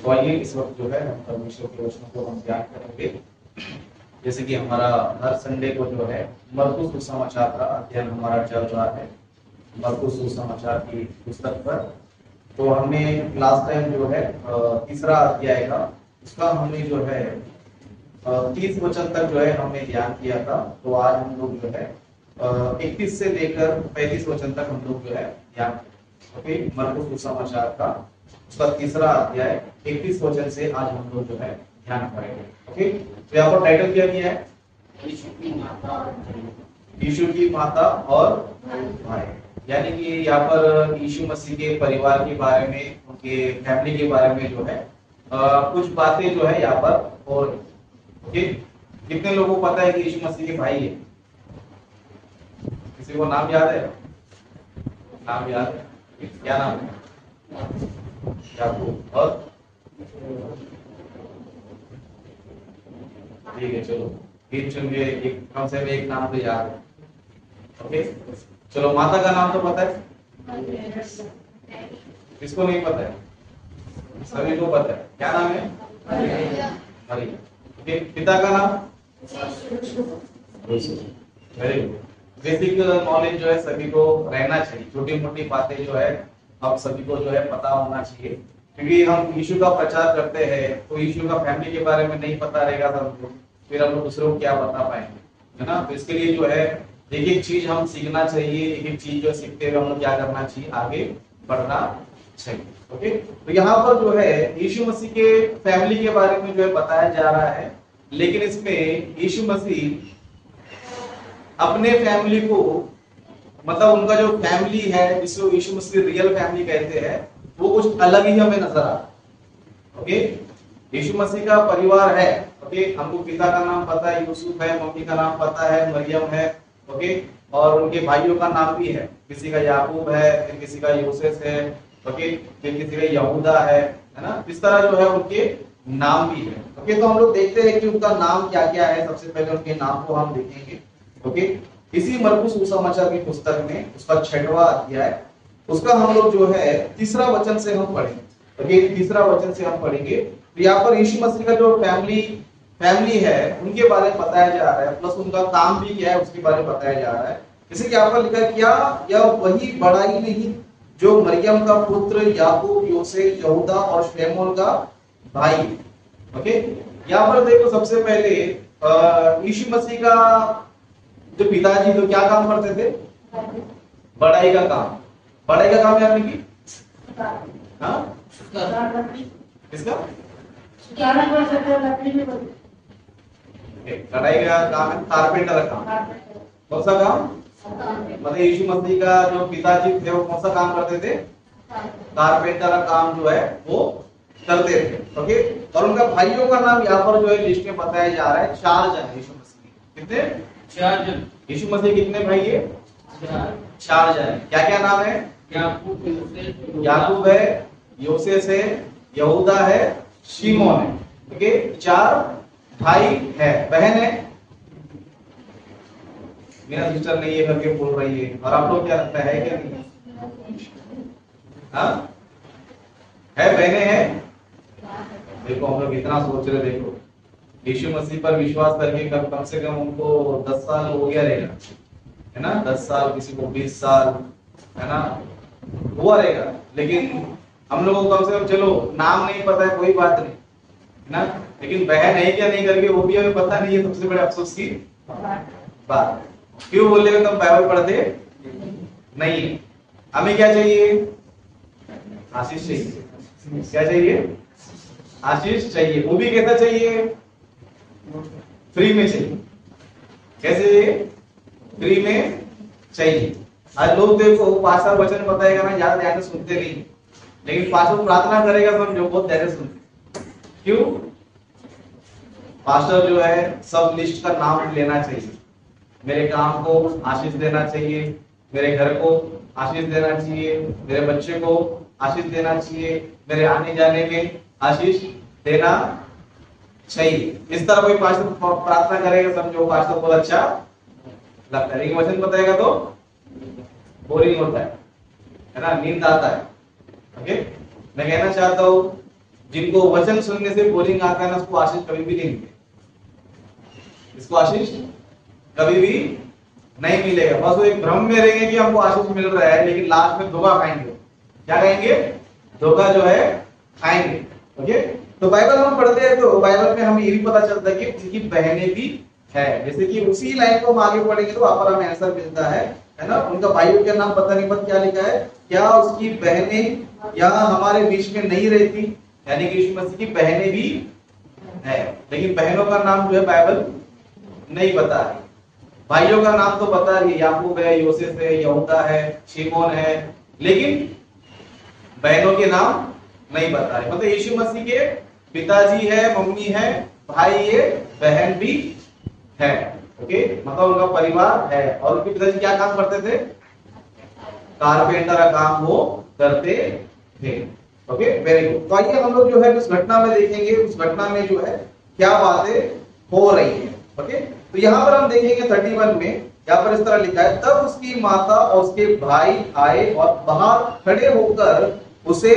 तो आइए इस वक्त जो है हम परमेश्वर के वचनों को हम ध्यान करेंगे। जैसे कि हमारा हर संडे को जो है मरकुस सुसमाचार का अध्ययन हमारा चल रहा है, मरकुस सुसमाचार की पुस्तक पर। तो हमने लास्ट टाइम जो है तीसरा अध्याय का उसका हमने जो है 30 वचन तक जो है हमने ध्यान किया था। तो आज हम लोग जो है 31 से लेकर 35 वचन तक हम लोग जो है ध्यान ओके मरकुस सुसमाचार का उसका तीसरा अध्याय 31 वचन से आज हम लोग जो है ध्यान करेंगे। ओके, तो यहाँ पर टाइटल क्या दिया है? यीशु की माता और भाई, यानी कि यहाँ पर यीशु मसीह के परिवार के बारे में, उनके फैमिली के बारे में जो है कुछ बातें जो है यहाँ पर। और ओके, कितने लोगों को पता है कि यीशु मसीह के भाई है? किसी को नाम याद है? नाम याद है? क्या नाम है? याकूब। और ठीक है, चलो फिर चलिए एक कम से कम एक नाम तो याद है। ओके, चलो माता का नाम तो पता है? किसको नहीं पता है? सभी को पता है। क्या नाम है? मरियम। ओके, पिता का नाम? Very good. बेसिक नॉलेज जो है सभी को रहना चाहिए, छोटी मोटी बातें जो है अब सभी को जो है पता होना चाहिए, क्योंकि हम यीशु का प्रचार करते हैं तो यीशु का फैमिली के बारे में नहीं पता रहेगा तो फिर हम लोग दूसरों को क्या बता पाएंगे, है ना। तो इसके लिए जो है एक एक चीज हम सीखना चाहिए, एक एक चीज जो सीखते हुए हम लोग क्या करना चाहिए, आगे बढ़ना चाहिए। ओके, तो यहाँ पर जो है यीशु मसीह के फैमिली के बारे में जो है बताया जा रहा है, लेकिन इसमें यीशु मसीह अपने फैमिली को, मतलब उनका जो फैमिली है जिसको यीशु मसीह रियल फैमिली कहते हैं, वो कुछ अलग ही हमें नजर आ रहा है। ओके, यीशु मसीह का परिवार है। ओके, हमको पिता का नाम पता है, यूसुफ है, मम्मी का नाम पता है, मरियम है। ओके, और उनके भाइयों का नाम भी है, किसी का याकूब है, फिर किसी का यूसुफ है, ओके, फिर किसी का यहूदा है ना। इस तरह जो है उनके नाम भी है। ओके, तो हम लोग देखते हैं कि उनका नाम क्या क्या है। सबसे पहले उनके नाम को हम देखेंगे। ओके, इसी मरकुस सुसमाचार की पुस्तक में उसका 6वां अध्याय उसका हम लोग जो है तीसरा वचन से हम पढ़ेंगे। ओके, तीसरा वचन से हम पढ़ेंगे। तो यहाँ पर यीशु मसीह का जो फैमिली है उनके बारे में बताया जा रहा है, प्लस उनका काम भी क्या है उसके बारे में बताया जा रहा है। जैसे कि यहाँ पर लिखा है, क्या यह वही बड़ा ही नहीं जो मरियम का पुत्र याकूब, योसेफ, यहूदा और शलोमोन का भाई। ओके, यहाँ पर देखो सबसे पहले यीशु मसीह का जो पिताजी तो क्या काम करते थे? बड़ाई का काम। बड़ाई का काम यानी कि किसका? कढ़ाई का काम है, कारपेंटर का काम। कौन सा काम? मतलब यीशु मसीह का जो पिताजी थे वो कौन सा काम करते थे? कारपेंटर का काम जो है वो करते थे। ओके, और उनका भाइयों का नाम यहाँ पर जो है लिस्ट में बताया जा रहा है, 4 जन यीशु मसीह। कितने? 4 जन। यीशु मसीह कितने भाई है? 4 जन। क्या क्या नाम है? याकूब है, योसेफ है, यहूदा है, शिमोन है। ओके, 4 भाई है। बहन है? मेरा सिस्टर नहीं है करके बोल रही है। और आप लोग क्या लगता है क्या नहीं? हाँ है, बहनें हैं। देखो हम लोग इतना सोच रहे, देखो यीशु मसीह पर विश्वास करके कम से कम उनको 10 साल हो गया रहेगा, है ना। 10 साल, किसी को 20 साल, है ना, हुआ रहेगा। लेकिन हम लोगों को कम से कम, चलो नाम नहीं पता है कोई बात नहीं, है ना, लेकिन बहन है क्या नहीं करके वो भी हमें पता नहीं है। सबसे बड़े अफसोस की बात। क्यों बोले तो हम बाइबल पढ़ते नहीं है। हमें क्या चाहिए? आशीष चाहिए। क्या चाहिए? आशीष चाहिए। वो भी कैसा चाहिए? फ्री में चाहिए। कैसे चाहिए? फ्री में चाहिए। आज लोग देखो पास्टर वचन बताएगा ना, ज्यादा ध्यान से सुनते नहीं, लेकिन पास्टर प्रार्थना करेगा तो हम बहुत ध्यान से सुनते। क्यों? पास्टर जो है सब लिस्ट का नाम लेना चाहिए। मेरे काम को आशीष देना चाहिए, मेरे घर को आशीष देना चाहिए, मेरे बच्चे को आशीष देना चाहिए, मेरे आने जाने में आशीष देना चाहिए। इस तरह कोई पास्टर प्रार्थना करेगा, समझो पास्टर बहुत अच्छा लगता है, लेकिन वचन बताएगा तो बोरिंग होता है ना, नींद आता है। ओके, मैं कहना चाहता हूँ जिनको वचन सुनने से बोरिंग आता है ना, उसको आशीष कभी भी नहीं मिलेगा, इसको आशीष कभी भी नहीं मिलेगा। बस वो एक भ्रम में रहेंगे कि हमको आशीष मिल रहा है, लेकिन लास्ट में धोखा खाएंगे। क्या खाएंगे? धोखा जो है खाएंगे। ओके, तो बाइबल हम पढ़ते हैं तो बाइबल में हमें ये भी पता चलता है कि उनकी बहनें भी है। जैसे कि उसी लाइन को हम आगे पढ़ेंगे तो वहां पर हमें आंसर मिलता है ना। उनका भाइयों के नाम पता नहीं, पता क्या लिखा है, क्या उसकी बहनें यहाँ हमारे बीच में नहीं रहती, यानी कि यीशु मसीह की बहनें भी है, लेकिन बहनों का नाम जो है बाइबल नहीं बता रही। भाइयों का नाम तो बता रही है, याकूब है, योसेफ है, यहूदा है, शिमोन है, लेकिन बहनों के नाम नहीं बता रहे। मतलब यीशु मसीह के पिताजी है, मम्मी है, भाई है, बहन भी है। ओके, मतलब उनका परिवार है। और उनके पिताजी क्या काम करते थे? कारपेंटर का काम वो करते थे। Okay, very good. तो आइए हम लोग जो है उस घटना में देखेंगे, उस घटना में जो है क्या बातें हो रही है। ओके, तो यहाँ पर हम देखेंगे 31 में यहाँ पर इस तरह लिखा है, तब उसकी माता और उसके भाई आए और बाहर खड़े होकर उसे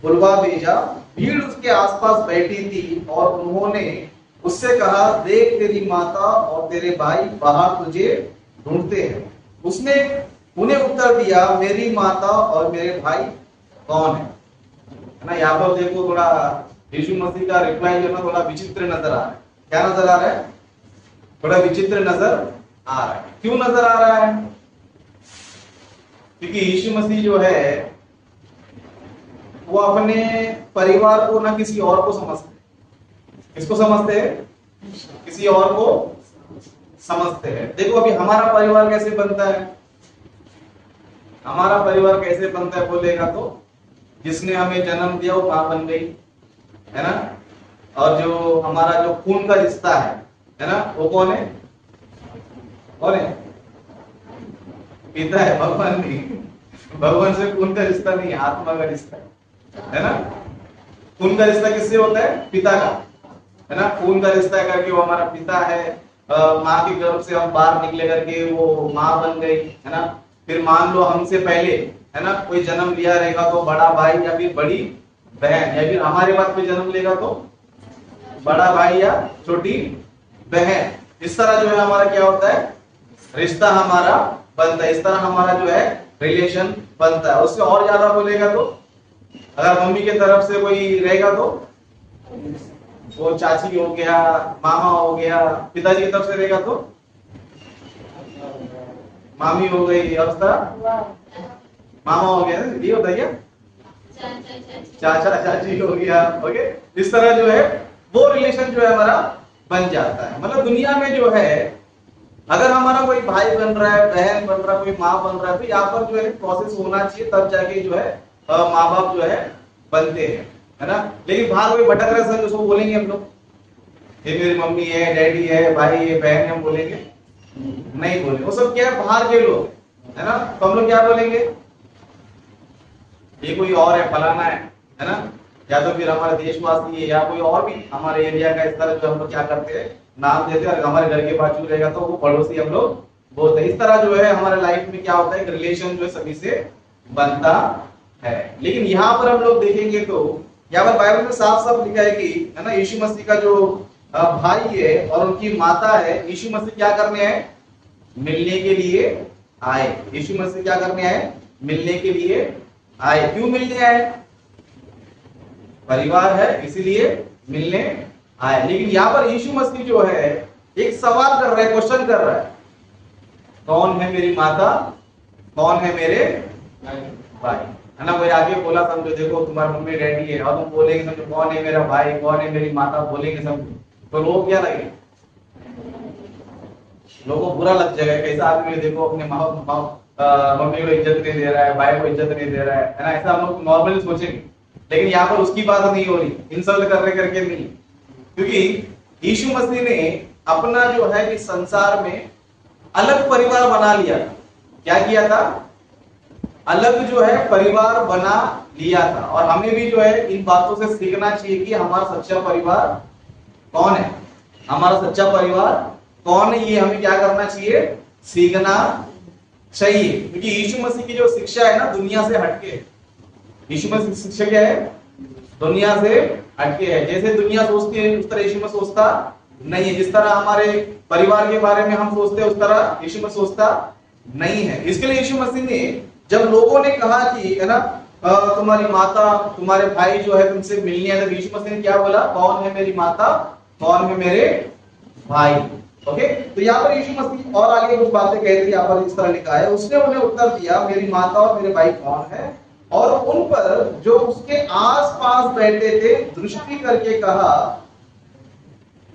बुलवा भेजा। भीड़ उसके आसपास बैठी थी और उन्होंने उससे कहा, देख तेरी माता और तेरे भाई बाहर तुझे ढूंढते हैं। उसने उन्हें उत्तर दिया, मेरी माता और मेरे भाई कौन है ना। यहाँ पर देखो थोड़ा यीशु मसीह का रिप्लाई जो है थोड़ा विचित्र नजर आ रहा है। क्या नजर आ रहा है? थोड़ा विचित्र नजर आ रहा है। क्यों नजर आ रहा है? क्योंकि यीशु मसीह जो है वो अपने परिवार को ना किसी और को समझते हैं। किसको समझते हैं? किसी और को समझते हैं। देखो अभी हमारा परिवार कैसे बनता है? हमारा परिवार कैसे बनता है बोलेगा तो जिसने हमें जन्म दिया वो मां बन गई, है ना। और जो हमारा जो खून का रिश्ता है ना, वो कौन है? कौन है? पिता है, भगवान नहीं। भगवान से खून का रिश्ता नहीं है, आत्मा का रिश्ता है ना। खून का रिश्ता किससे होता है? पिता का, है ना। खून का रिश्ता करके वो हमारा पिता है। माँ के गर्भ से हम बाहर निकले करके वो माँ बन गई, है ना। फिर मान लो हमसे पहले, है ना, कोई जन्म लिया रहेगा तो बड़ा भाई या फिर बड़ी बहन, या फिर हमारे बाद कोई जन्म लेगा तो बड़ा भाई या छोटी बहन। इस तरह जो है हमारा क्या होता है? रिश्ता हमारा बनता है। इस तरह हमारा जो है रिलेशन बनता है। उससे और ज्यादा बोलेगा तो अगर मम्मी के तरफ से कोई रहेगा तो वो चाची हो गया, मामा हो गया। पिताजी की तरफ से रहेगा तो मामी हो गई, और उस तरह मामा हो गया। ये होता है क्या? चाचा चाची हो गया। ओके, इस तरह जो है वो रिलेशन जो है हमारा बन जाता है। मतलब दुनिया में जो है अगर हमारा कोई भाई बन रहा है, बहन बन रहा है, कोई माँ बन रहा है, तो यहाँ पर जो है प्रोसेस होना चाहिए, तब जाके जो है माँ बाप जो है बनते हैं, है ना। लेकिन बाहर कोई भटक रहा है, उसको बोलेंगे हम लोग ये मेरी मम्मी है, डैडी है, भाई है, बहन है, हम बोलेंगे? नहीं बोलेंगे। वो सब क्या है? बाहर के लोग, है ना। तो हम लोग क्या बोलेंगे? ये कोई और है, फलाना है ना। या तो फिर हमारे देशवासी है या कोई और भी हमारे एरिया का। इस तरह जो हम लोग क्या करते हैं, नाम देते हैं। और हमारे घर के बाजू रहेगा तो वो पड़ोसी हम लोग बोलते हैं। इस तरह जो है हमारे लाइफ में क्या होता है, रिलेशन जो है सभी से बनता है। लेकिन यहाँ पर हम लोग देखेंगे तो यहाँ पर बाइबल में साफ साफ लिखा है कि, है ना, यीशु मसीह का जो भाई है और उनकी माता है, यीशु मसीह क्या करने आए? मिलने के लिए आए। यीशु मसीह क्या करने आए? मिलने के लिए आए। क्यों मिलने आए? परिवार है इसीलिए मिलने आए। लेकिन यहाँ पर यीशु मसीह जो है एक सवाल कर रहा है, क्वेश्चन कर रहा है, कौन है मेरी माता, कौन है मेरे भाई, है ना। कोई आगे बोला समझो, देखो तुम्हारी मम्मी डैडी है, और तुम बोलेंगे समझो कौन है मेरा भाई, कौन है मेरी माता, बोलेंगे समझो, तो लोग क्या लगे? लोगों को बुरा लग जाएगा। कैसा आदमी है, देखो अपने मम्मी को इज्जत नहीं दे रहा है, भाई को इज्जत नहीं दे रहा है ना। ऐसा हम लोग नॉर्मली सोचेंगे। लेकिन यहाँ पर उसकी बात नहीं हो रही, इंसल्ट करके नहीं। क्योंकि यीशु मसीह ने अपना जो है इस संसार में अलग परिवार बना लिया था। क्या किया था? अलग जो है परिवार बना लिया था। और हमें भी जो है इन बातों से सीखना चाहिए कि हमारा सच्चा परिवार कौन है, हमारा सच्चा परिवार कौन है, ये हमें क्या करना चाहिए? सीखना चाहिए। क्योंकि यीशु मसीह की जो शिक्षा है ना, दुनिया से हटके। यीशु मसीह की शिक्षा क्या है? दुनिया से हटके है। जैसे दुनिया सोचती है उस तरह यीशु मसीह सोचता नहीं है। जिस तरह हमारे परिवार के बारे में हम सोचते हैं उस तरह यीशु मसीह सोचता नहीं है। इसके लिए यीशु मसीह ने जब लोगों ने कहा कि है ना तुम्हारी माता तुम्हारे भाई जो है तुमसे मिलने आए, तो यीशु मसीह ने क्या बोला? कौन है मेरी माता, कौन है मेरे भाई? ओके, तो यहाँ पर यीशु मसीह और आगे कुछ बातें कहते हैं। यहाँ पर इस तरह लिखा है, उसने उन्हें उत्तर दिया, मेरी माता और मेरे भाई कौन है? और उन पर जो उसके आसपास बैठे थे दृष्टि करके कहा,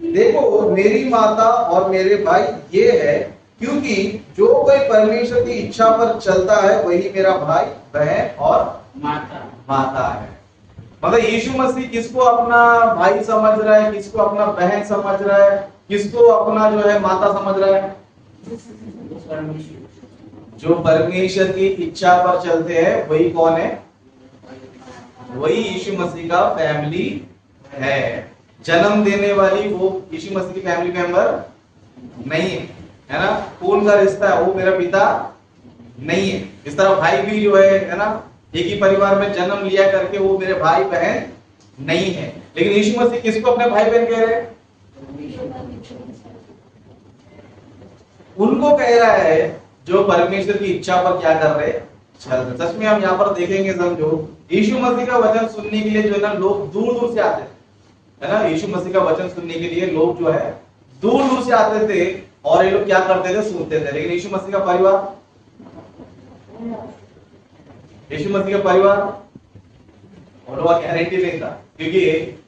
देखो मेरी माता और मेरे भाई ये है, क्योंकि जो कोई परमेश्वर की इच्छा पर चलता है वही मेरा भाई बहन और माता है। मतलब यीशु मसीह किसको अपना भाई समझ रहा है, किसको अपना बहन समझ रहा है, किसको अपना जो है माता समझ रहा है? जो परमेश्वर की इच्छा पर चलते हैं वही कौन है? वही यीशु मसीह का फैमिली है। जन्म देने वाली वो यीशु मसीह की फैमिली मेंबर नहीं है ना। खून का रिश्ता है, वो मेरा पिता नहीं है। इस तरह भाई भी जो है ना, एक ही परिवार में जन्म लिया करके वो मेरे भाई बहन नहीं है। लेकिन यीशु मसीह किसको अपने भाई बहन कह रहे हैं? उनको कह रहा है जो परमेश्वर की इच्छा पर क्या कर रहे? चल। सच में हम यहाँ पर देखेंगे, समझो, यीशु मसीह का वचन सुनने के लिए जो है ना लोग दूर दूर से आते थे, है ना। यीशु मसीह का वचन सुनने के लिए लोग जो है दूर दूर से आते थे और ये लोग क्या करते थे? सुनते थे। लेकिन यीशु मसीह का परिवार, यीशु मसीह का परिवार और वो गारंटी नहीं था, क्योंकि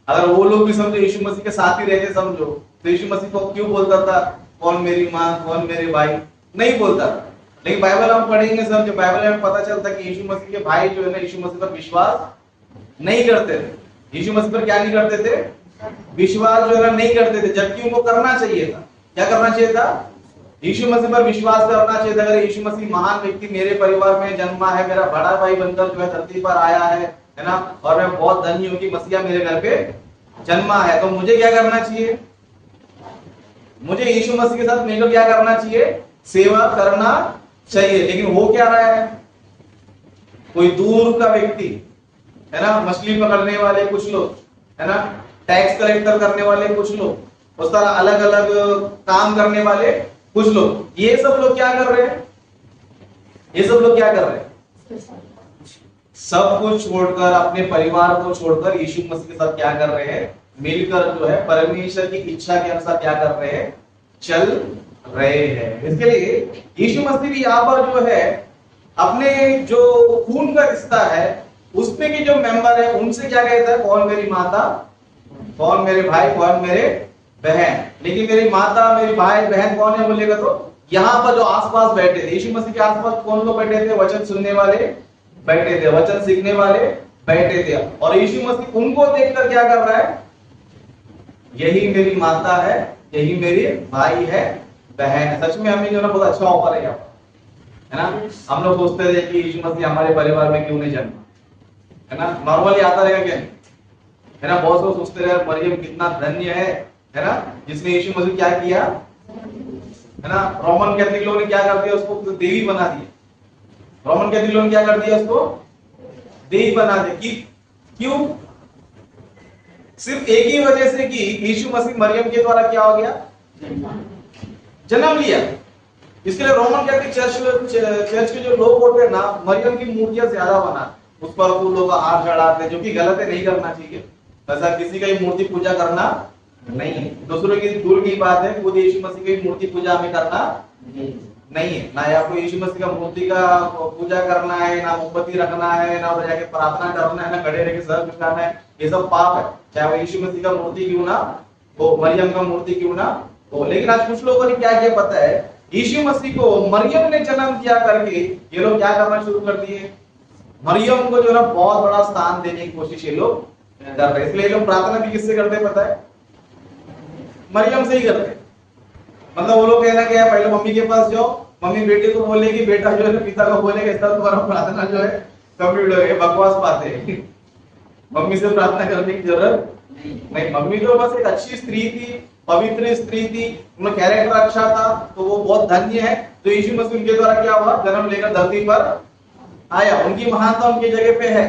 अगर वो लोग भी समझो यीशु मसीह के साथ ही रहते, समझो, तो यीशु मसीह को क्यों बोलता था कौन मेरी माँ, कौन मेरे भाई? नहीं बोलता था। लेकिन बाइबल हम पढ़ेंगे, समझो, बाइबल में पता चलता कि यीशु मसीह के भाई जो है ना यीशु मसीह पर विश्वास नहीं करते थे। यीशु मसीह पर क्या नहीं करते थे? विश्वास जो है ना नहीं करते थे, जबकि उनको करना चाहिए था। क्या करना चाहिए था? यीशु मसीह पर विश्वास करना चाहिए था। अगर यीशु मसीह महान व्यक्ति मेरे परिवार में जन्मा है, मेरा बड़ा भाई बनकर जो है धरती पर आया है ना, और मैं बहुत धनी हूं कि मसीहा मेरे घर पे जन्मा है, तो मुझे क्या करना चाहिए? मुझे यीशु मसीह के साथ मिलकर क्या करना चाहिए? सेवा करना चाहिए। लेकिन हो क्या रहा है? कोई दूर का व्यक्ति है ना, मछली पकड़ने वाले कुछ लोग, है ना, टैक्स कलेक्टर करने वाले कुछ लोग, उस तरह अलग अलग काम करने वाले कुछ लोग, ये सब लोग क्या कर रहे हैं? ये सब लोग क्या कर रहे हैं? सब कुछ छोड़कर, अपने परिवार को छोड़कर यीशु मसीह के साथ क्या कर रहे हैं? मिलकर जो है परमेश्वर की इच्छा के अनुसार क्या कर रहे हैं? चल रहे हैं। इसके लिए यीशु मसीह भी यहाँ पर जो है अपने जो खून का रिश्ता है उसमें के जो मेंबर है उनसे क्या कहता है? कौन मेरी माता, कौन मेरे भाई, कौन मेरे बहन। लेकिन मेरी माता, मेरी भाई बहन कौन है बोलेगा तो यहाँ पर जो आसपास बैठे थे, यीशु मसीह के आसपास कौन लोग बैठे थे? वचन सुनने वाले बैठे थे, वचन सीखने वाले बैठे थे। और यीशु मसीह उनको देखकर क्या कर रहा है? यही मेरी माता है, यही मेरे भाई है, बहन है। सच में हमें जो ना बहुत अच्छा ऑफर है यहाँ पर, है ना। हम लोग सोचते थे कि यीशु मसीह हमारे परिवार में क्यों नहीं जन्मा, है ना। नॉर्मली आता रहेगा क्या? है ना। बहुत लोग सोचते रहे मरियम कितना धन्य है ना, जिसने यीशु मसीह क्या किया, है ना। रोमन कैथोलिक लोगों ने क्या कर दिया? उसको देवी बना दिया। रोमन कैथोलिक लोगों ने क्या कर दिया? उसको देवी बना दिया। क्यों? सिर्फ एक ही वजह से कि यीशु मसीह मरियम के द्वारा क्या हो गया? जन्म लिया। इसके लिए रोमन कैथोलिक चर्च के जो लोग होते हैं ना, मरियम की मूर्तियां ज्यादा बनाते, उस पर फूलों का हार चढ़ाते, जो कि गलत है, नहीं करना चाहिए। ऐसा किसी का ही मूर्ति पूजा करना नहीं है। दूसरों की दूर की बात है, खुद यीशु मसीह की मूर्ति पूजा हमें करना नहीं है। ना आपको यीशु मसीह का मूर्ति का पूजा करना है, ना मोमबत्ती रखना है, ना जाके प्रार्थना करना है, ना खड़े रह के सर झुकाना है। ये सब पाप है, चाहे वो यीशु मसीह का मूर्ति क्यों ना हो, मरियम का मूर्ति क्यों ना हो। लेकिन आज कुछ लोगों ने क्या किया पता है? यीशु मसीह को मरियम ने जन्म किया करके ये लोग क्या करना शुरू कर दिए? मरियम को जो ना बहुत बड़ा स्थान देने की कोशिश ये लोग कर रहे हैं। इसलिए लोग प्रार्थना भी किससे करते पता है? मरियम से ही करते। मतलब वो लोग कहना क्या है? पहले मम्मी के पास जाओ, मम्मी बेटे को बोलेगी, बेटा जो है पिता को बोलेगा, इस तरह तुम्हारा प्रार्थना जो है कंप्लीट हो गई। बकवास बात है। मम्मी से प्रार्थना करने की जरूरत नहीं। मम्मी तो बस एक अच्छी स्त्री थी, पवित्र स्त्री थी, उनका कैरेक्टर अच्छा था, तो वो बहुत धन्य है। तो यीशु मसीह उनके द्वारा क्या हुआ? जन्म लेकर धरती पर आया। उनकी महानता उनकी जगह पे है,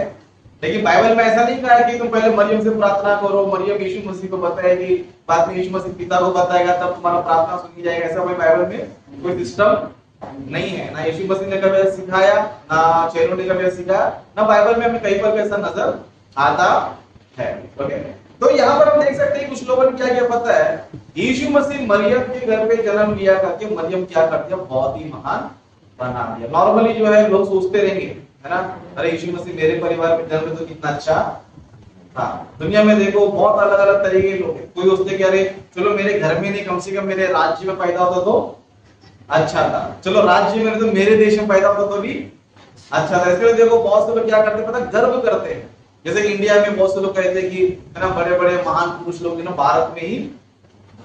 लेकिन बाइबल में ऐसा नहीं कहा है कि तुम पहले मरियम से प्रार्थना करो, मरियम यीशु मसीह को बताएगी, बाद में यीशु मसीह पिता को बताएगा, तब तुम्हारा प्रार्थना सुनी जाएगा। ऐसा कोई बाइबल में कोई सिस्टम नहीं है। ना यीशु मसीह ने कभी सिखाया, ना चेलों ने कभी सिखाया, ना बाइबल में हमें कहीं पर भी ऐसा नजर आता है। ओके, तो यहाँ पर हम देख सकते हैं कुछ लोगों ने क्या किया पता है, यीशु मसीह मरियम के घर पे जन्म लिया करके मरियम क्या कर दिया, बहुत ही महान बना दिया। नॉर्मली जो है लोग सोचते रहेंगे, है ना, अरे यीशु मसीह मेरे परिवार में जन्म तो कितना अच्छा था। दुनिया में देखो बहुत अलग अलग तरीके के लोग हैं। कोई सोचते कि अरे चलो मेरे घर में नहीं, कम से कम मेरे राज्य में पैदा होता तो अच्छा था, चलो राज्य में तो मेरे देश में पैदा होता तो भी अच्छा था। इसलिए देखो बहुत से लोग क्या करते हैं पता, गर्व करते हैं। जैसे कि इंडिया में बहुत से लोग कहते हैं कि है ना, बड़े बड़े महान पुरुष लोग ना भारत में ही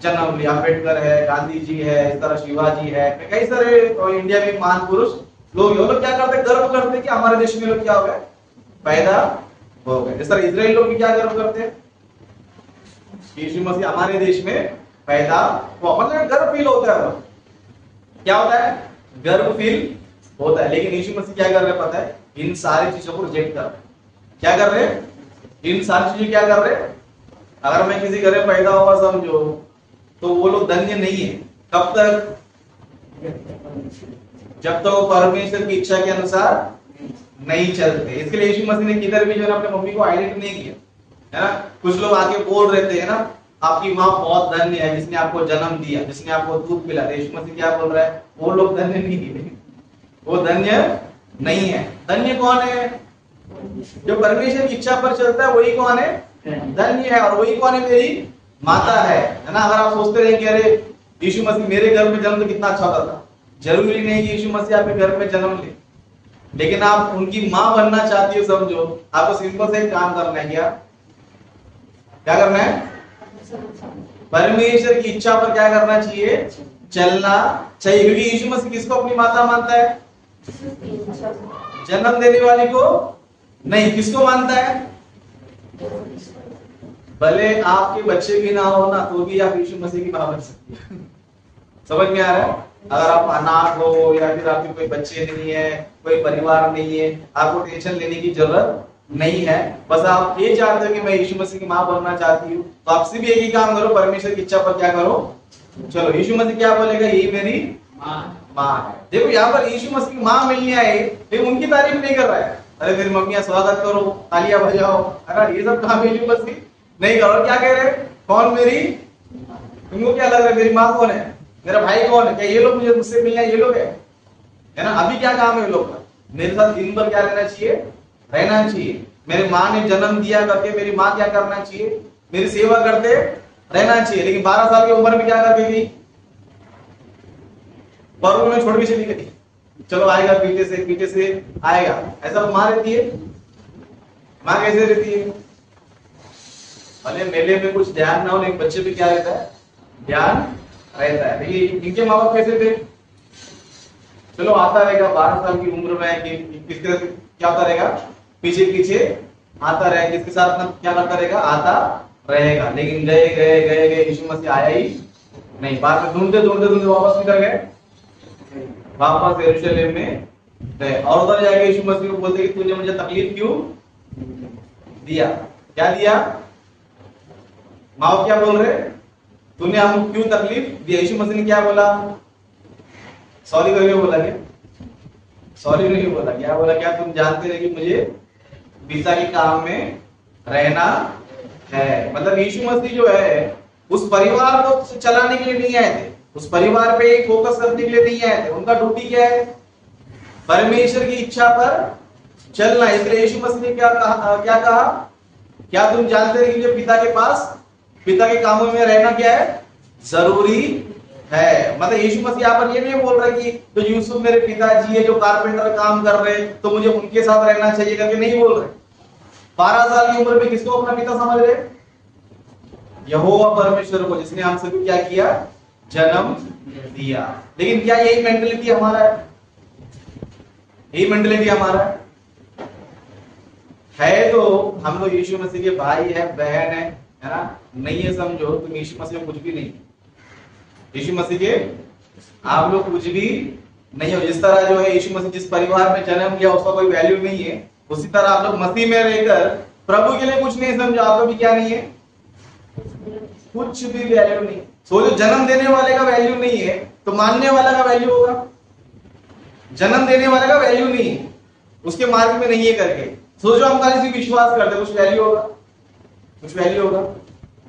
जन्म लिया, अम्बेडकर है, गांधी जी है, इस तरह शिवाजी है, कई सारे इंडिया में महान पुरुष लोग क्या करते हैं, गर्व करते हैं कि हमारे देश में लोग क्या हो गए, पैदा हो गए। इस तरह इजराइल लोग भी क्या गर्व करते हैं, यीशु मसीह हमारे देश में पैदा हुआ, मतलब गर्व फील होता है। क्या होता है, गर्व फील होता है। लेकिन यीशु मसीह क्या कर रहे हैं पता है, इन सारी चीजों को रिजेक्ट कर रहे हैं। क्या कर रहे हैं, इन सारी चीजें क्या कर रहे हैं। अगर मैं किसी घर में पैदा हुआ समझो, तो वो लोग धन्य नहीं है। कब तक, जब तक वो परमेश्वर की इच्छा के अनुसार नहीं चलते। इसके लिए यीशु मसीह ने किधर भी जो है अपने मम्मी को हाईलाइट नहीं किया, है ना। कुछ लोग आके बोल रहे थे, है ना, आपकी माँ बहुत धन्य है जिसने आपको जन्म दिया, जिसने आपको दूध पिलाया। यीशु मसीह क्या बोल रहा है, वो लोग धन्य नहीं है, वो धन्य नहीं है। धन्य कौन है, जो परमेश्वर की इच्छा पर चलता है, वही कौन है, धन्य है। और वही कौन है, मेरी माता है ना। अगर आप सोचते रहे कि अरे यीशु मसीह मेरे घर में जन्म तो कितना अच्छा होता था, जरूरी नहीं कि यीशु मसीह आपके घर में जन्म ले, लेकिन आप उनकी माँ बनना चाहती हो समझो, आपको सिंपल से एक काम करना है। क्या करना है, परमेश्वर की इच्छा पर क्या करना चाहिए, चलना चाहिए। क्योंकि यीशु मसीह किसको अपनी माता मानता है, जन्म देने वाली को नहीं, किसको मानता है, भले आपके बच्चे भी ना हो ना, तो भी आप यीशु मसीह की मां बन सकती है। समझ में आ रहा है। अगर आप अनाथ हो या फिर आपके कोई बच्चे नहीं है, कोई परिवार नहीं है, आपको टेंशन लेने की जरूरत नहीं है। बस आप ये चाहते हो कि मैं यीशु मसीह की मां बनना चाहती हूँ, तो आपसे भी एक ही काम करो, परमेश्वर की इच्छा पर क्या करो, चलो। यीशु मसीह क्या बोलेगा, ये मेरी माँ है। देखो यहाँ पर यीशु मसीह की माँ मिलने आए, लेकिन उनकी तारीफ नहीं कर रहा है। अरे मेरी मम्मियां स्वागत करो, तालियां बजाओ, अरे ये सब काम यीशु मसीह नहीं करो। क्या कह रहे, कौन मेरी, तुमको क्या लग रहा है मेरी माँ कौन है, मेरा भाई कौन है, क्या ये लोग मुझे मुझसे मिलना, ये लोग है ना। अभी क्या काम है लोग का, मेरे साथ दिन भर क्या रहना चाहिए, रहना चाहिए। मेरी माँ ने जन्म दिया करके मेरी माँ क्या करना चाहिए, मेरी सेवा करते रहना चाहिए। लेकिन 12 साल की उम्र में क्या कर गई, पर्व में छोड़ के चली गई, चलो आएगा पीछे से आएगा। ऐसा माँ रहती है, माँ कैसे रहती है, भले मेले में कुछ ध्यान ना हो, लेकिन बच्चे पे क्या रहता है, ध्यान रहता है। देखिए इनके माँ बाप कैसे थे, चलो आता रहेगा 12 साल की उम्र में कि किसके क्या होता रहेगा, पीछे आता रहेगा, किसके साथ ना क्या करता रहेगा, आता रहेगा। लेकिन गए यीशु मसीह आया ही नहीं। बाद में ढूंढते वापस किधर गए, वापस यरूशलेम में गए। और उधर जाके यीशु मसीह को बोलते कि तूने मुझे तकलीफ क्यों दिया, क्या दिया, माँ क्या बोल रहे, तूने हमको क्यों तकलीफ दिया। यीशु मसीह ने क्या बोला, सॉरी करके बोला, क्या सॉरी नहीं बोला, क्या बोला, क्या तुम जानते रहे कि मुझे पिता के काम में रहना है। मतलब यीशु मसीह जो है उस परिवार को चलाने के लिए नहीं आए थे, उस परिवार पे फोकस करने के लिए नहीं आए थे। उनका ड्यूटी क्या है, परमेश्वर की इच्छा पर चलना। इसलिए यीशु मसीह ने क्या कहा, क्या तुम जानते हैं कि मुझे पिता के पास, पिता के कामों में रहना क्या है, जरूरी है। मतलब यीशु मसीह यहाँ पर ये नहीं बोल रहा कि जो यूसुफ मेरे पिताजी है जो कारपेंटर काम कर रहे हैं तो मुझे उनके साथ रहना चाहिए करके नहीं बोल रहे। 12 साल की उम्र में किसको अपना पिता समझ रहे, यहोवा परमेश्वर को, जिसने हम सभी क्या किया, जन्म दिया। लेकिन क्या यही मेंटलिटी हमारा है, यही मेंटलिटी हमारा है तो हम लोग यीशु मसीह के भाई है, बहन है ना, नहीं है समझो तुम यीशु मसीह में कुछ भी नहीं, यीशु मसीह के आप लोग कुछ भी नहीं हो। जिस तरह जो है यीशु मसीह जिस परिवार में जन्म लिया उसका कोई वैल्यू नहीं है, उसी तरह आप लोग मसीह में रहकर प्रभु के लिए कुछ नहीं समझो, आपका भी क्या नहीं है, कुछ भी वैल्यू नहीं। सोचो जन्म देने वाले का वैल्यू नहीं है तो मानने वाला का वैल्यू होगा? जन्म देने वाले का वैल्यू नहीं है, उसके मार्ग में नहीं है करके सोचो हम खाली सिर्फ विश्वास करते, कुछ वैल्यू होगा? कुछ वैल्यू होगा?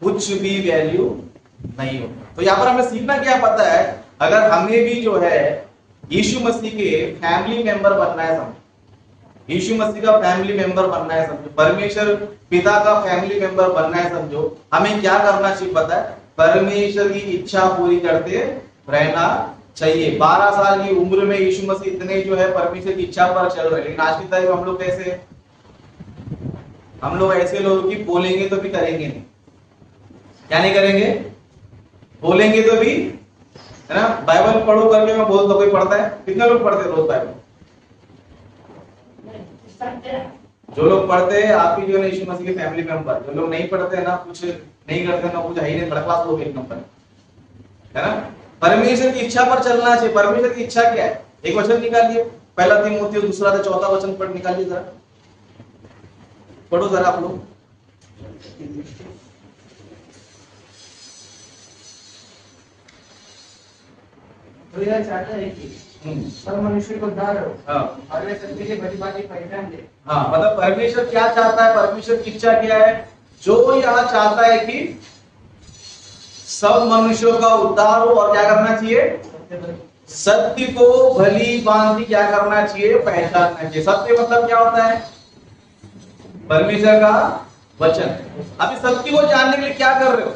कुछ भी वैल्यू नहीं होगा। तो यहाँ पर हमें सीखना क्या पता है, अगर हमें भी जो है यीशु मसीह के फैमिली मेंबर बनना है, समझो यीशु मसीह का फैमिली मेंबर बनना है, समझो परमेश्वर पिता का फैमिली मेंबर बनना है, समझो हमें क्या करना चाहिए पता है, परमेश्वर की इच्छा पूरी करते रहना चाहिए। 12 साल की उम्र में यीशु मसीह इतने जो है परमेश्वर की इच्छा पर चल रहे, लेकिन आज की तारीख में हम लोग कैसे हैं? हम लोग ऐसे लोग कि बोलेंगे तो भी करेंगे नहीं। क्या नहीं करेंगे? बोलेंगे तो भी, है ना, बाइबल पढ़ो करके मैं बोलता, कोई पढ़ता है? कितने लोग पढ़ते हैं रोज बाइबल? जो लोग पढ़ते हैं आप ही जो है यीशु मसीह के फैमिली मेंबर। जो लोग नहीं पढ़ते हैं ना, कुछ नहीं करते ना, कुछ है ही नहीं, बड़ा क्लास लोग एक नंबर, है ना। परमेश्वर की इच्छा पर चलना चाहिए। परमेश्वर की इच्छा क्या है? एक वचन निकालिए, पहला तीमुथियुस 2 से 4 वचन पढ़ निकालिए जरा, पढ़ो जरा आप लोग। तो यह चाहता है कि सब मनुष्य को उद्धार हो, और वे सत्य की भली भांति पहचान दे। हाँ, मतलब परमेश्वर क्या चाहता है, परमेश्वर की इच्छा क्या है? जो यहाँ चाहता है कि सब मनुष्यों का उद्धार हो, और क्या करना चाहिए? सत्य को भली भांति क्या करना चाहिए? पहचानना चाहिए। सत्य मतलब क्या होता है? परमेश्वर का वचन। अभी सत्य को जानने के लिए क्या कर रहे हो?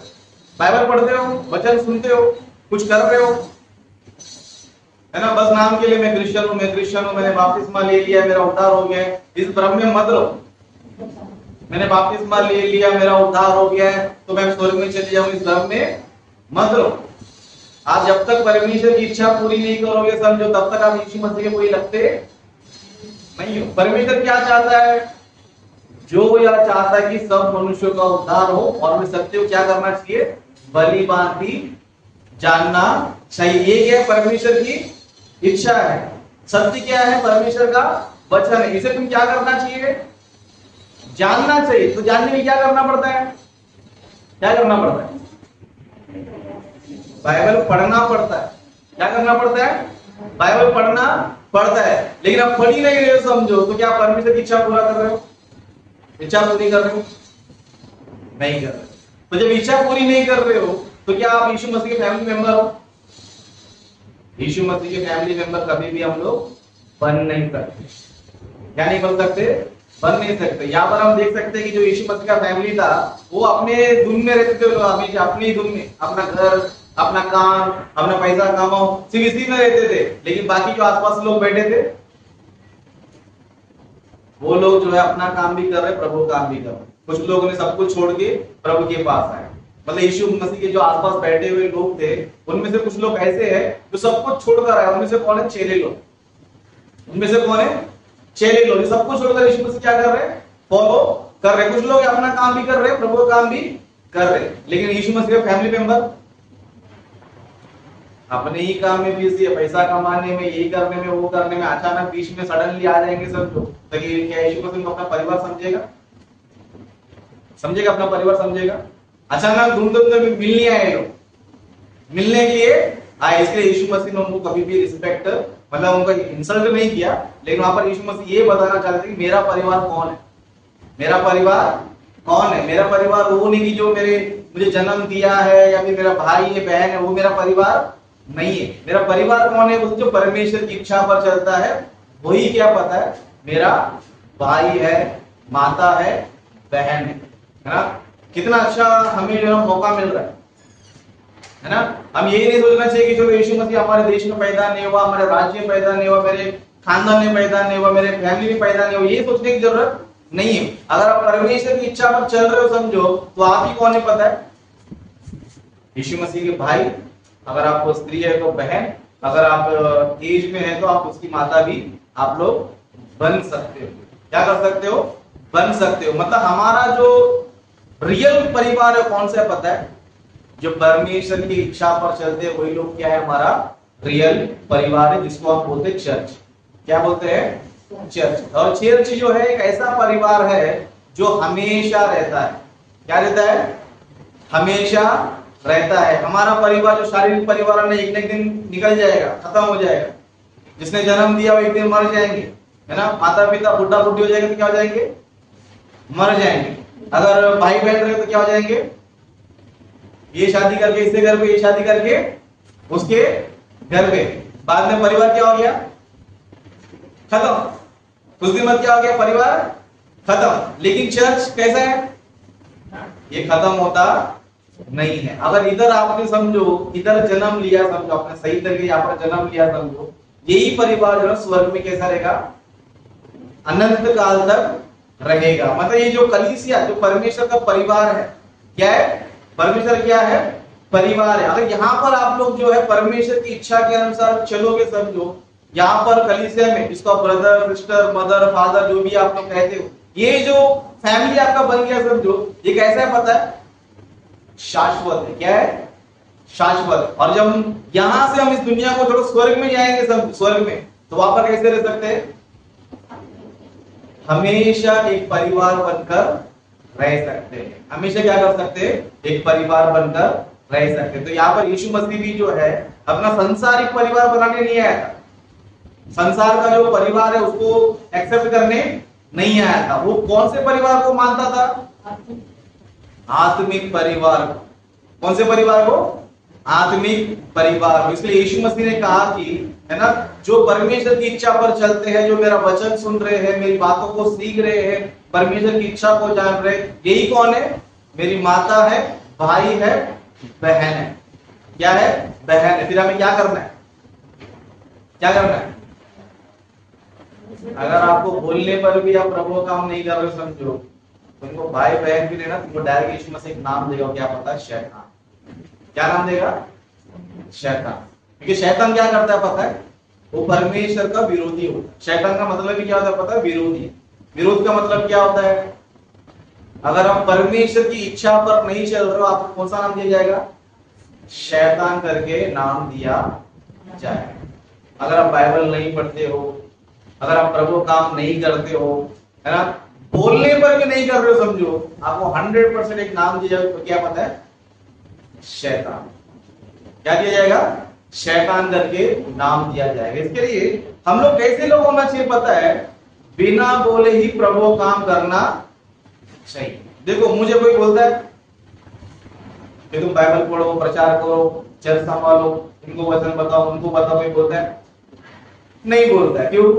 बाइबल पढ़ते हो, वचन सुनते हो, कुछ कर रहे हो, है ना। बस नाम के लिए मैं क्रिश्चियन हूं, मैं क्रिश्चियन हूं, मैंने बपतिस्मा ले लिया, मेरा उद्धार हो गया है, इस भ्रम में मत रहो। मैंने बपतिस्मा ले लिया, मेरा उद्धार हो गया है, तो मैं स्वर्ग में चले जाऊं, इस भ्रम में मत रहो। आप जब तक परमेश्वर की इच्छा पूरी नहीं करोगे, समझो, तब तक आप यीशु मसीह के कोई लगते नहीं हो। परमेश्वर क्या चाहता है? जो यह चाहता है कि सब मनुष्यों का उद्धार हो, और वे सत्य को क्या करना चाहिए? भली भांति जानना चाहिए। ये क्या है? परमेश्वर की इच्छा है। सत्य क्या है? परमेश्वर का वचन है। इसे तुम क्या करना चाहिए? जानना चाहिए। तो जानने में क्या करना पड़ता है? क्या करना पड़ता है? बाइबल पढ़ना पड़ता है। क्या करना पड़ता है? बाइबल पढ़ना पड़ता है। लेकिन आप पढ़ ही नहीं रहे हो, समझो, तो क्या परमेश्वर की इच्छा पूरा कर रहे हो? इच्छा पूरी कर रहे हो? नहीं कर रहे। तो जब इच्छा पूरी नहीं कर रहे हो तो क्या आप यीशु मसीह के फैमिली मेंबर हो? यीशु मसीह के फैमिली मेंबर कभी भी हम लोग बन नहीं सकते। क्या नहीं बन सकते? बन नहीं सकते। यहाँ पर हम देख सकते हैं कि जो यीशु मसीह का फैमिली था, वो अपने धुन में रहते थे, हमेशा अपनी धुन में, अपना घर, अपना काम, अपना पैसा कमाओ, सिर्फ इसी में रहते थे। लेकिन बाकी जो आसपास लोग बैठे थे, वो लोग जो है अपना काम भी कर रहे, प्रभु काम भी कर रहे। कुछ लोगों ने सब कुछ छोड़ के प्रभु के पास आए। मतलब यीशु मसीह के जो आसपास बैठे हुए लोग थे, उनमें से कुछ लोग ऐसे हैं जो सब कुछ छोड़कर आए। उनमें से कौन है? चेले लोग। उनमें से कौन है? चेले लोग। सब कुछ छोड़कर यीशु मसीह क्या कर रहे हैं? फॉलो कर रहे। कुछ लोग अपना काम भी कर रहे, प्रभु का काम भी कर रहे। लेकिन यीशु मसीह का फैमिली मेंबर अपने ही काम में बिजी है, पैसा कमाने में, यही करने में, वो करने में। अचानक बीच में सडनली आ जाएंगे सब लोग, तो क्या यीशु मसीह को अपना परिवार समझेगा? समझेगा? अपना परिवार समझेगा? अचानक धूमधाम में मिलने आए लोग, मिलने के लिए आए। इसलिए यीशु मसीह ने उनको कभी भी रिस्पेक्ट, मतलब उनका इंसल्ट नहीं किया, लेकिन वहां पर यीशु मसीह ये बताना चाहते थे कि मेरा परिवार कौन है? मेरा परिवार कौन है? मेरा परिवार वो नहीं कि जो मुझे जन्म दिया है, या फिर मेरा भाई है, बहन है, वो मेरा परिवार नहीं है। मेरा परिवार कौन है? वो जो परमेश्वर की इच्छा पर चलता है, वही क्या पता है? मेरा भाई है, माता है, बहन है ना। कितना अच्छा हमें जो मौका मिल रहा है ना। हम यही नहीं सोचना चाहिए कि चलो यीशु मसीह हमारे देश में पैदा नहीं हुआ, हमारे राज्य में पैदा नहीं हुआ, मेरे खानदान में पैदा नहीं हुआ, मेरे फैमिली में पैदा नहीं हुआ, ये सोचने की जरूरत नहीं है। अगर आप परमेश्वर की इच्छा पर चल रहे हो, समझो, तो आप ही कौन है पता है? यीशु मसीह के भाई। अगर आप स्त्री है तो बहन, अगर आप एज में है तो आप उसकी माता भी आप लोग बन सकते हो। क्या कर सकते हो? बन सकते हो। मतलब हमारा जो रियल परिवार है कौन सा पता है? जो परमेश्वर की इच्छा पर चलते हैं, वही लोग क्या है? हमारा रियल परिवार है, जिसको हम बोलते हैं चर्च। क्या बोलते हैं? चर्च। और चर्च जो है एक ऐसा परिवार है जो हमेशा रहता है। क्या रहता है? हमेशा रहता है। हमारा परिवार जो शारीरिक परिवार है एक दिन निकल जाएगा, खत्म हो जाएगा। जिसने जन्म दिया वो एक दिन मर जाएंगे, है ना। माता पिता बुढ़ा बुढ़ी हो जाएंगे तो क्या हो जाएंगे? मर जाएंगे। अगर भाई बहन रहे तो क्या हो जाएंगे? ये शादी करके इसके घर पे, ये शादी करके उसके घर पे। बाद में परिवार क्या हो गया? खत्म। कुछ दिन बाद क्या हो गया? परिवार खत्म। लेकिन चर्च कैसा है? ये खत्म होता नहीं है। अगर इधर आपने समझो, इधर जन्म लिया समझो, आपने सही तरीके यहाँ पर जन्म लिया समझो, यही परिवार जो है स्वर्ग में कैसा रहेगा? अनंत काल तक रहेगा। मतलब ये जो कलीसिया, जो परमेश्वर का परिवार है, क्या है? परमेश्वर क्या है? परिवार है। अगर यहाँ पर आप लोग जो है परमेश्वर की इच्छा के अनुसार चलोगे समझो, यहाँ पर कलीसिया में इसका ब्रदर सिस्टर मदर फादर जो भी आप लोग कहते हो, ये जो फैमिली आपका बन गया समझो, ये कैसा है पता है? शाश्वत है। क्या है? शाश्वत। और जब यहां से हम इस दुनिया को थोड़ा स्वर्ग में जाएंगे सब, स्वर्ग में, तो वहां पर कैसे रह सकते हैं? हमेशा एक परिवार बनकर रह सकते हैं। हमेशा क्या कर सकते हैं? एक परिवार बनकर रह सकते हैं। तो यहाँ पर यीशु मसीह भी जो है अपना संसारिक परिवार बनाने नहीं आया था। संसार का जो परिवार है उसको एक्सेप्ट करने नहीं आया था। वो कौन से परिवार को मानता था? आत्मिक परिवार को। कौन से परिवार को? आत्मिक परिवार को। इसलिए यीशु मसीह ने कहा कि, है ना, जो परमेश्वर की इच्छा पर चलते हैं, जो मेरा वचन सुन रहे हैं, मेरी बातों को सीख रहे हैं, परमेश्वर की इच्छा को जान रहे, यही कौन है? मेरी माता है, भाई है, बहन है। क्या है? बहन है। फिर हमें क्या करना है? क्या करना है? अगर आपको बोलने पर भी आप प्रभु का काम नहीं कर रहे समझो, तुमको भाई बहन भी लेना, तुमको डायरेक्ट यीशु मसीह एक नाम देगा। क्या पता है? शैतान। क्या नाम देगा? शैतान। क्योंकि शैतान क्या करता है पता है? वो परमेश्वर का विरोधी होता है। शैतान का मतलब भी क्या होता है पता है? विरोधी। विरोध का मतलब क्या होता है? अगर हम परमेश्वर की इच्छा पर नहीं चल रहे हो, आपको कौन सा नाम दिया जाएगा? शैतान करके नाम दिया जाएगा। अगर आप बाइबल नहीं पढ़ते हो, अगर आप प्रभु काम नहीं करते हो, है ना, बोलने पर भी नहीं कर रहे हो समझो, आपको 100% एक नाम दिया जाएगा। तो क्या पता है? शैतान। क्या दिया जाएगा? शैतान करके नाम दिया जाएगा। इसके लिए हम लोग कैसे लोग होना चाहिए पता है? बिना बोले ही प्रभु काम करना चाहिए। देखो मुझे कोई बोलता है कि तुम बाइबल पढ़ो, प्रचार करो, चर्च संभालो, इनको वचन बताओ, उनको बताओ, कोई बोलता है? नहीं बोलता है। क्यों?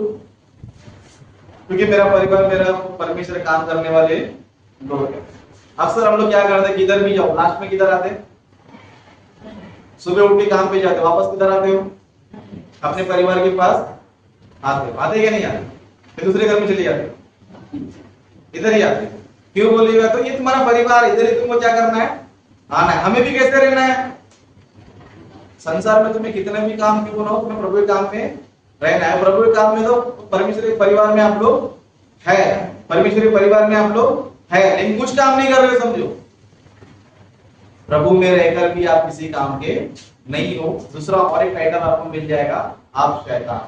क्योंकि मेरा परिवार, मेरा परमेश्वर काम करने वाले लोग हैं। अक्सर हम लोग क्या करते हैं? किधर भी जाओ, लास्ट में किधर आते? सुबह उठ के काम पे जाते, वापस किधर आते हो? अपने परिवार के पास आते हो। आते क्या नहीं आते? फिर दूसरे घर में चले जाते, इधर ही आते। क्यों बोलिएगा? तो ये तुम्हारा परिवार, इधर ही तुमको क्या करना है? आना है। हमें भी कैसे रहना है? संसार में तुम्हें कितने भी काम क्यों ना हो, तुम्हें प्रभु के काम में रहना है। प्रभु के काम में तो परमेश्वर के परिवार में आप लोग है, परमेश्वर के परिवार में आप लोग है, लेकिन कुछ काम नहीं कर रहे समझो। प्रभु में रहकर भी आप किसी काम के नहीं हो। दूसरा और एक टाइटल आपको मिल जाएगा, आप शैतान।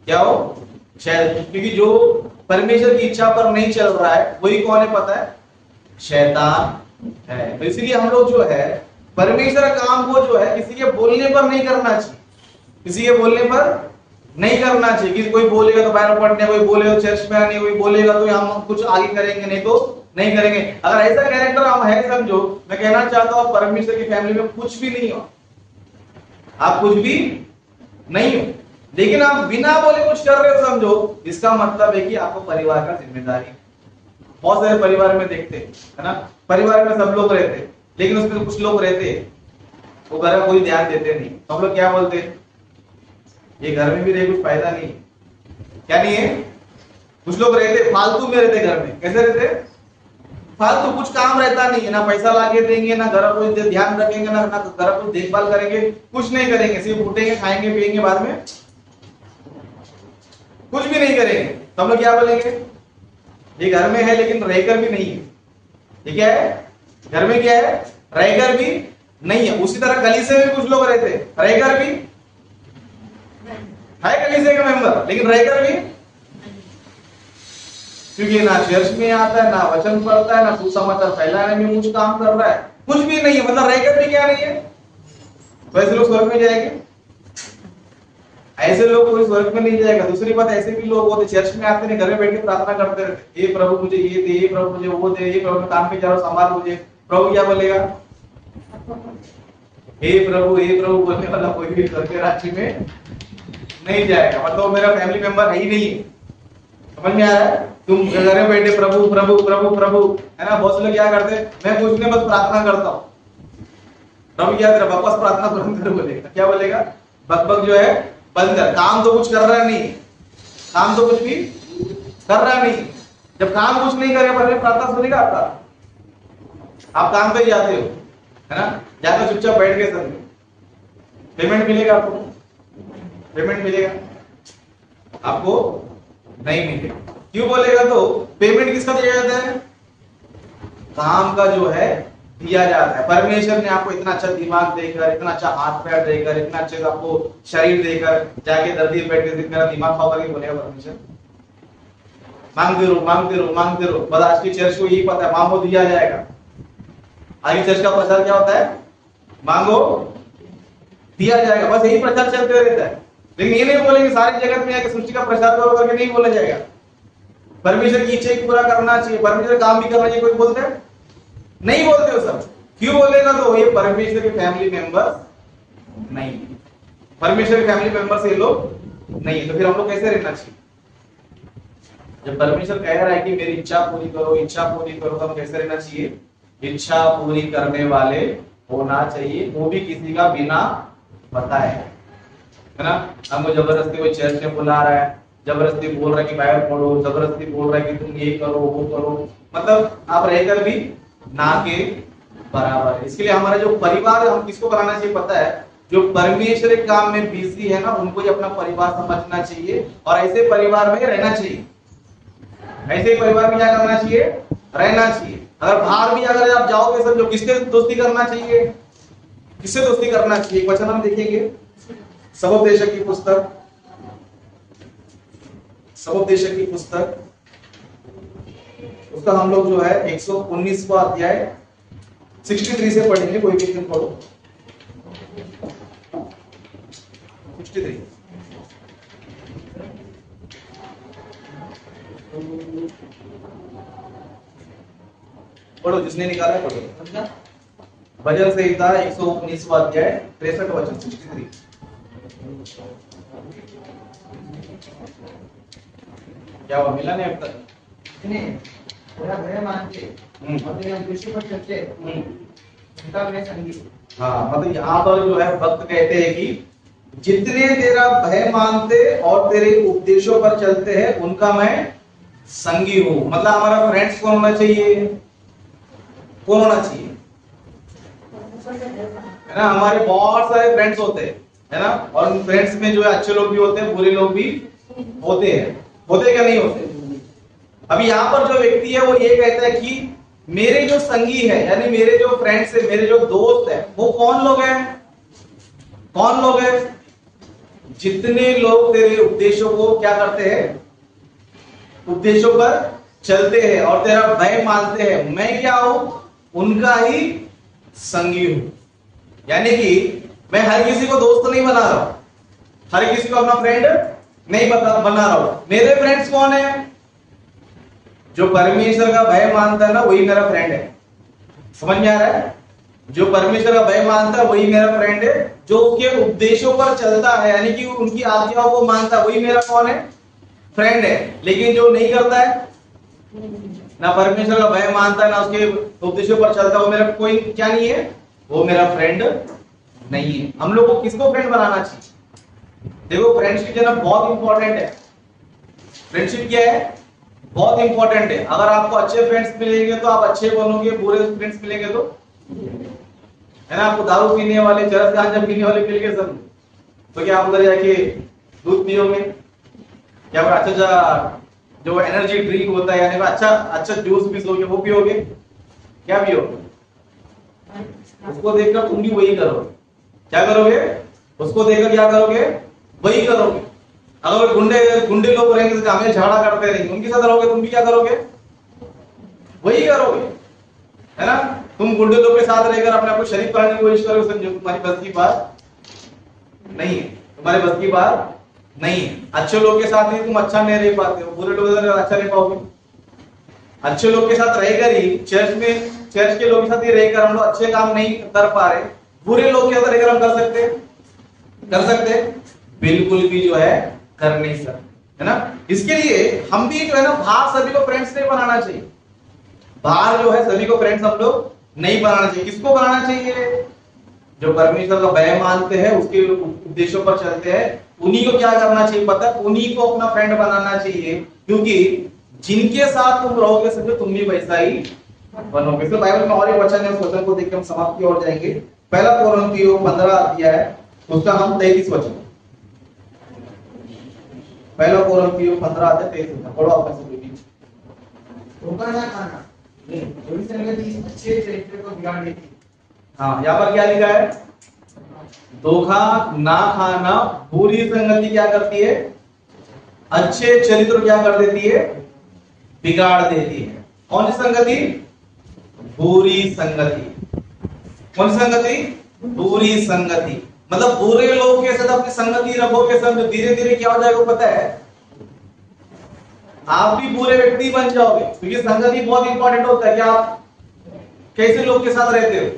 क्या हो? शैतान। क्योंकि जो परमेश्वर की इच्छा पर नहीं चल रहा है वही कौन है पता है? शैतान है। तो इसीलिए हम लोग जो है परमेश्वर काम को जो है किसी के बोलने पर नहीं करना चाहिए। किसी के बोलने पर नहीं करना चाहिए। कि कोई बोलेगा तो बाइबल पढ़ने, कोई बोलेगा चर्च में आने, कोई बोलेगा तो हम कुछ आगे करेंगे, नहीं तो नहीं करेंगे। अगर ऐसा कैरेक्टर हम है समझो, मैं कहना चाहता हूं परमेश्वर की फैमिली में कुछ भी नहीं हो, आप कुछ भी नहीं हो, लेकिन आप बिना बोले कुछ कर रहे हो समझो, इसका मतलब है कि आपको परिवार का जिम्मेदारी। बहुत सारे परिवार में देखते है ना, परिवार में सब लोग रहते, लेकिन उसमें कुछ लोग रहते वो घर का कोई ध्यान देते नहीं। तो हम लोग क्या बोलते? ये घर में भी रहे कुछ फायदा नहीं। क्या नहीं है? कुछ लोग रहते फालतू में रहते घर में। कैसे रहते? फालतू, कुछ काम रहता नहीं है, ना पैसा लाके देंगे, ना घर को ध्यान रखेंगे, ना घर को देखभाल करेंगे, कुछ नहीं करेंगे, सिर्फ उठेंगे, खाएंगे, पिएंगे, बाद में कुछ भी नहीं करेंगे। तो हम लोग क्या बोलेंगे? ये घर में है लेकिन रहकर भी नहीं है। ये क्या है? घर में क्या है? रहकर भी नहीं है। उसी तरह कलीसिया में कुछ लोग रहते रहकर भी है, कलीसिया का मेंबर, लेकिन रहकर भी क्योंकि ना चर्च में आता है, ना वचन पढ़ता है, ना सुसमाचार फैलाने में कुछ काम कर रहा है, कुछ भी नहीं है, मतलब रहकर भी क्या नहीं है, तो ऐसे लोग स्वर्ग में जाएंगे? ऐसे लोग कोई स्वर्ग में नहीं जाएगा। दूसरी बात, ऐसे भी लोग होते चर्च में आते नहीं, घर में बैठ के प्रार्थना करते रहते, ये प्रभु मुझे ये दे, ये प्रभु मुझे वो दे, ये प्रभु मैं काम पे जा रहा हूं संभाल मुझे। प्रभु क्या बोलेगा? हे प्रभु बोलने वाला कोई भी स्वर्ग के राज्य में नहीं जाएगा। मतलब मेरा फैमिली मेंबर है ही नहीं। समझ में आ रहा है? तुम घर में बैठे प्रभु प्रभु प्रभु प्रभु, है ना? बहुत से लोग क्या करते हैं, मैं कुछ नहीं बस प्रार्थना करता हूँ। प्रभु क्या करे, वापस प्रार्थना तुरंत कर बोलेगा। क्या बोलेगा? बकबक जो है बंद कर, काम तो कुछ कर रहा नहीं, काम तो कुछ भी कर रहा नहीं। जब काम कुछ नहीं करेगा पर प्रार्थना सुनेगा आपका? आप काम पे जाते हो, है ना? जाकर चुपचाप बैठ के समझो, पेमेंट मिलेगा आपको? पेमेंट मिलेगा आपको? नहीं मिलेगा। क्यों बोलेगा? तो पेमेंट किसका दिया जाता है? काम का जो है दिया जाता है। परमेश्वर ने आपको इतना अच्छा दिमाग देकर, इतना अच्छा हाथ पैर देकर, इतना अच्छे आपको शरीर देकर, जाके दर्दी बैठ के मेरा दिमाग खाओ करके बोलेगा परमेश्वर? मांगते रहो मांगते रहो मांगते रहो। बस आज की चर्च को यही पता है, मांगो दिया जाएगा। आज की चर्च का प्रचार क्या होता है? मांगो दिया जाएगा, बस यही प्रचार चलते रहता है। लेकिन ये नहीं बोलेंगे सारी जगत में आके सृष्टि का प्रचार करो करके, नहीं बोला जाएगा। परमेश्वर की इच्छा पूरा करना चाहिए, परमेश्वर काम भी करना चाहिए, कोई बोलते हैं? नहीं बोलते हो सब। क्यों बोलेगा? तो ये परमेश्वर के फैमिली मेंबर नहीं, परमेश्वर के फैमिली मेंबर से ये लोग नहीं, तो फिर हम लोग कैसे रहना चाहिए? जब परमेश्वर कह रहा है कि मेरी इच्छा पूरी करो, इच्छा पूरी करो, तो हम कैसे रहना चाहिए? इच्छा पूरी करने वाले होना चाहिए, वो भी किसी का बिना बताए, है ना? हमको जबरदस्ती कोई चर्च में बुला रहा है, जबरदस्ती बोल रहा है कि बाइबल पढ़ो, जबरदस्ती बोल रहा है कि तुम ये करो वो करो, मतलब आप रहकर भी ना के बराबर है। इसके लिए हमारा जो परिवार है, हम किसको बनाना चाहिए पता है? जो परमेश्वर के काम में बिजी है ना, उनको ही अपना परिवार समझना चाहिए और ऐसे परिवार में रहना चाहिए। ऐसे परिवार में क्या करना चाहिए? रहना चाहिए। अगर बाहर भी अगर आप जाओगे समझो, किससे दोस्ती करना चाहिए? किससे दोस्ती करना चाहिए? वचन हम देखेंगे, सबोपदेशक की पुस्तक, सबोपदेशक की पुस्तक, उसका हम लोग जो है 119वां अध्याय 63 से पढ़ेंगे। कोई भी दिन पढ़ो 63 पढ़ो, जिसने निकाला है पढ़ो। भजन संहिता 119वां अध्याय 63 वचन 63। क्या हुआ, मिला नहीं अब तक? तेरा भय मानते और तेरे उद्देश्य पर चलते उनका मैं संगी। हाँ, मतलब यहाँ पर जो है भक्त कहते हैं कि जितने तेरा भय मानते और तेरे उपदेशों पर चलते हैं उनका मैं संगी हूँ। मतलब हमारा फ्रेंड्स कौन होना चाहिए? कौन होना चाहिए? है ना? हमारे बहुत सारे फ्रेंड्स होते हैं, है ना? और उन फ्रेंड्स में जो है अच्छे लोग भी होते हैं, बुरे लोग भी होते हैं। होते क्या नहीं होते? अभी यहाँ पर जो व्यक्ति है वो ये कहता है कि मेरे जो संगी है, यानी मेरे जो फ्रेंड्स है, मेरे जो दोस्त है, वो कौन लोग हैं? कौन लोग हैं? जितने लोग तेरे उपदेशों को क्या करते हैं? उपदेशों पर चलते हैं और तेरा भय मानते हैं, मैं क्या हूं? उनका ही संगी हूं। यानी कि मैं हर किसी को दोस्त नहीं बना रहा हूं, हर किसी को अपना फ्रेंड नहीं बना रहा हूं। मेरे फ्रेंड्स कौन है? जो परमेश्वर का भय मानता है ना, वही मेरा फ्रेंड है। समझ में आ रहा है? जो परमेश्वर का भय मानता है वही मेरा फ्रेंड है। जो उसके उपदेशों पर चलता है, यानी कि उनकी आज्ञाओं को मानता है, वही मेरा कौन है? फ्रेंड है। लेकिन जो नहीं करता है, ना परमेश्वर का भय मानता है, ना उसके उपदेशों पर चलता है, वो मेरा कोई क्या नहीं है? वो मेरा फ्रेंड नहीं है। हम लोग को किसको फ्रेंड बनाना चाहिए? देखो, फ्रेंडशिप जो है बहुत इंपॉर्टेंट है। फ्रेंडशिप क्या है? बहुत इंपॉर्टेंट है। अगर आपको अच्छे फ्रेंड्स मिलेंगे तो आप अच्छे बनोगे, बुरे फ्रेंड्स मिलेंगे तो, है ना? आपको दारू पीने वाले, चरस गांजा पीने वाले मिल गए सब, तो क्या आप उधर जाके दूध पियोगे? क्या अच्छा जो एनर्जी ड्रिंक होता है, यानी अच्छा जूस पियोगे, वो पियोगे? क्या पियोगे? उसको देखकर तुम भी वही करोगे। क्या करोगे? उसको देखकर क्या करोगे? वही करोगे। अगर गुंडे लोग रहेंगे तो हमें झगड़ा करते रहेंगे, उनके साथ रहोगे तुम भी क्या करोगे, वही करोगे, है ना। तुम गुंडे लोग के साथ रहकर अपने आप को शरीफ कराने की कोशिश करोगे, समझो तुम्हारी बस की बात नहीं है, तुम्हारे बस की बात नहीं है। अच्छे लोग के साथ ही तुम अच्छा नहीं रह पाते हो, बुरे लोगों के साथ अच्छा रह पाओगे। अच्छे लोग के साथ रहकर ही चर्च के लोगों के साथ ही रहकर हम लोग अच्छे काम नहीं कर पा रहे, बुरे लोग के साथ रहकर हम कर सकते बिल्कुल भी जो है कर नहीं सकते, है ना। इसके लिए हम भी जो है ना बाहर सभी को फ्रेंड्स नहीं बनाना चाहिए, बाहर जो है सभी को फ्रेंड्स हम लोग नहीं बनाना चाहिए। किसको बनाना चाहिए, जो परमेश्वर का भय मानते हैं, उसके उद्देश्यों पर चलते हैं, उन्हीं को क्या करना चाहिए पता है, उन्हीं को अपना फ्रेंड बनाना चाहिए, क्योंकि जिनके साथ तुम रहोगे समझो तुम भी वैसा ही बनोगे। तो बाइबल में और एक वचन है, उस वचन को देख के हम समाप्त की ओर जाएंगे। पहला कोरिन्थियों 15 अध्याय है, उसका हम 33 वचन, पहला कोरिन्थियों 15 अध्याय 33 वचन पढ़ो आपने से भी। धोखा ना खाना, बुरी संगति अच्छे चरित्र को बिगाड़ देती। हाँ, यहाँ पर क्या लिखा है, धोखा ना खाना, बुरी संगति क्या करती है, अच्छे चरित्र क्या कर देती है, बिगाड़ देती है। कौन सी संगति, बुरी संगति। कौन सी संगति, बुरी संगति। मतलब बुरे लोगों के साथ अपनी संगति रखोगे समझो धीरे धीरे क्या हो जाएगा पता है, आप भी बुरे व्यक्ति बन जाओगे, क्योंकि संगति बहुत इंपॉर्टेंट होता है कि आप कैसे लोग के साथ रहते हो।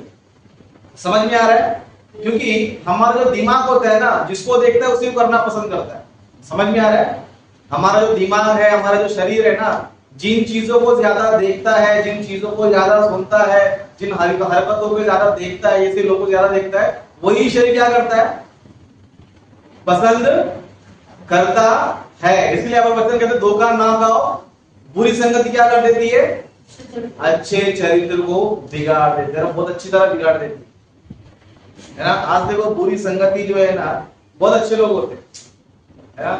समझ में आ रहा है, क्योंकि हमारा जो दिमाग होता है ना, जिसको देखता है उसी को करना पसंद करता है। समझ में आ रहा है, हमारा जो दिमाग है, हमारा जो शरीर है ना, जिन चीजों को ज्यादा देखता है, जिन चीजों को ज्यादा सुनता है, जिन हरकतों को ज्यादा देखता है, ऐसे लोगों को ज्यादा देखता है, वही शरीर क्या करता है, पसंद करता है। इसलिए आप वचन कहते धोखा ना खाओ, बुरी संगति क्या कर देती है, अच्छे चरित्र को बिगाड़ देती है, बहुत अच्छी तरह बिगाड़ देती है ना। आज देखो बुरी संगति जो है ना, बहुत अच्छे लोग होते हैं ना।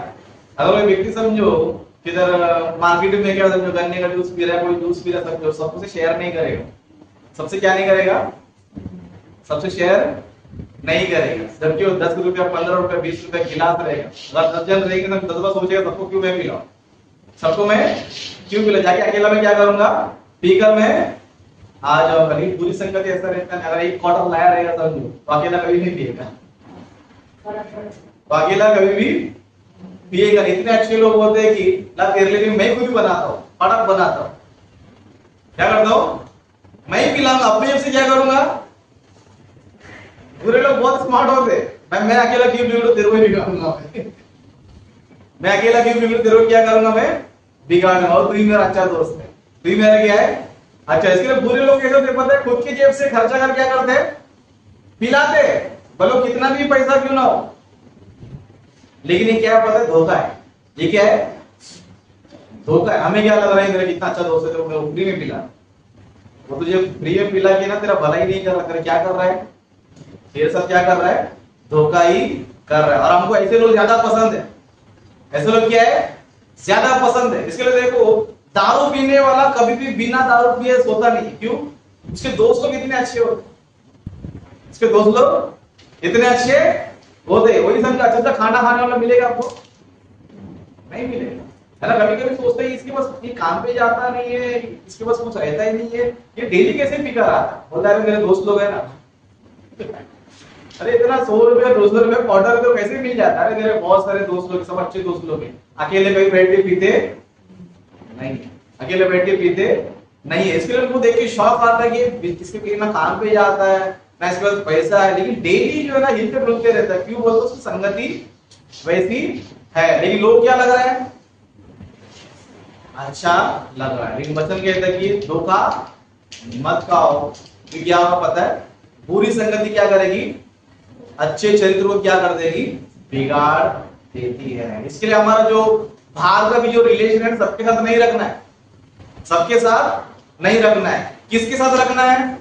अगर कोई व्यक्ति समझो किधर मार्केट में क्या समझो गन्ने का जूस पी रहा है, कोई जूस पी रहा समझो, सबसे शेयर नहीं करेगा, सबसे क्या नहीं करेगा, सबसे शेयर नहीं करेगा। जबकि वो 10 रुपया 15 रुपया 20 रुपया गिलास रहेगा, अगर 10 जन रहेंगे ना 10 बार सोचेगा सबको क्यों मैं पिलाऊं, सबको मैं क्यों पिला, जाके अकेला में क्या करूंगा, पीकर मैं आ जाऊंगा। लेकिन बुरी संगति ऐसा रहता है, अगर एक क्वार्टर लाया रहेगा समझो तो अकेला कभी नहीं पिएगा, तो अकेला कभी भी पिएगा। इतने अच्छे लोग होते हैं कि ला तेरे लिए मैं खुद बनाता हूँ, पटक बनाता हूँ, क्या करता हूँ, मैं ही पिलाऊंगा, अपने से क्या करूंगा। बुरे लोग बहुत स्मार्ट होते, मैं अकेला क्यों बिगड़ू, तेरे को बिगाड़ूंगा मैं अकेला क्यों बिगड़ू, तेरे को क्या करूंगा, मैं बिगाड़ूंगा, और तू ही मेरा अच्छा दोस्त है, तू ही मेरा क्या है अच्छा। इसके लिए बुरे लोग कैसे होते पता है, खुद की जेब से खर्चा कर क्या करते, पिलाते, बोलो कितना भी पैसा क्यों ना हो। लेकिन ये क्या पता है, धोखा है। ये क्या है, धोखा है। हमें क्या लग रहा है मेरा कितना अच्छा दोस्त है तो मैं फ्री में पिला, वो तुझे फ्री में पिला के ना तेरा भला ही नहीं कर रहा, क्या कर रहा है, तेरे साथ क्या कर रहा है, धोखा ही कर रहा है। और हमको ऐसे लोग ज्यादा पसंद है, ऐसे लोग क्या है, ज्यादा पसंद है। इसके लिए देखो दारू पीने वाला कभी भी बिना दारू पिए सोता नहीं, क्यों, उसके दोस्त लोग इतने अच्छे होते, इसके दोस्त लोग इतने अच्छे होते। वही समझ अच्छा खाना खाने वाला मिलेगा आपको, नहीं मिलेगा, है ना। कभी कभी सोचते हैं इसके पास ये काम पे जाता नहीं है, इसके पास कुछ रहता ही नहीं है, ये डेली कैसे पी कर आता है, बोलता है मेरे दोस्त लोग है ना अरे इतना 100 रुपया 200 रुपया क्वार्टर तो कैसे मिल जाता है, मेरे बहुत सारे दोस्त लोग, सब अच्छे दोस्त लोग हैं, अकेले कहीं बैठ के पीते नहीं, अकेले बैठ के पीते नहीं है। इसके लिए उनको देख के शौक आता है कि इसके ना काम पे जाता है ना इसके पास पैसा है, लेकिन डेली जो है ना हिलते डुलते रहता है, क्यों बोलते उसकी संगति वैसी है। लेकिन लोग क्या लग रहा है, अच्छा लग रहा है, लेकिन वचन कहता है कि धोखा मत खाओ, क्योंकि क्या पता है बुरी संगति क्या करेगी, अच्छे चरित्र को क्या कर देगी, बिगाड़ देती है। इसके लिए हमारा जो बाहर का भी जो रिलेशन है सबके साथ नहीं रखना है, सबके साथ नहीं रखना है। किसके साथ रखना है,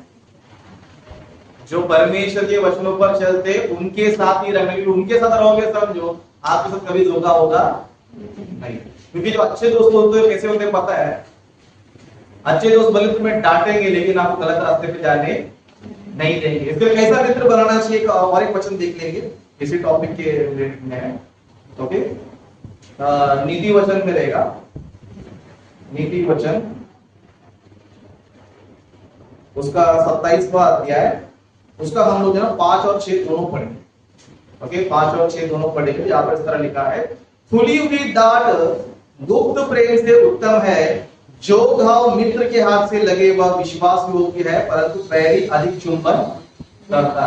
जो परमेश्वर के वचनों पर चलते उनके साथ ही रखना, क्योंकि उनके साथ रहोगे समझो आपके साथ कभी धोखा होगा नहीं। क्योंकि जो अच्छे दोस्त होते हैं कैसे होते हैं पता है, अच्छे दोस्त भले तुम्हें डांटेंगे लेकिन आपको गलत रास्ते पे जाने नहीं देंगे। इसलिए कैसा मित्र बनाना चाहिए और एक वचन देख लेंगे इसी टॉपिक के रिलेटेड में, ओके। नीति वचन में रहेगा, नीति वचन उसका 27वां अध्याय, उसका हम लोग जो ना 5 और 6 दोनों पढ़ेंगे। ओके, 5 और 6 दोनों पढ़ेंगे। यहाँ पर इस तरह लिखा है, खुली हुई डांट गुप्त प्रेम से उत्तम है, जो घाव मित्र के हाथ से लगे वह विश्वास योग्य है, परंतु बैरी अधिक चुंबन करता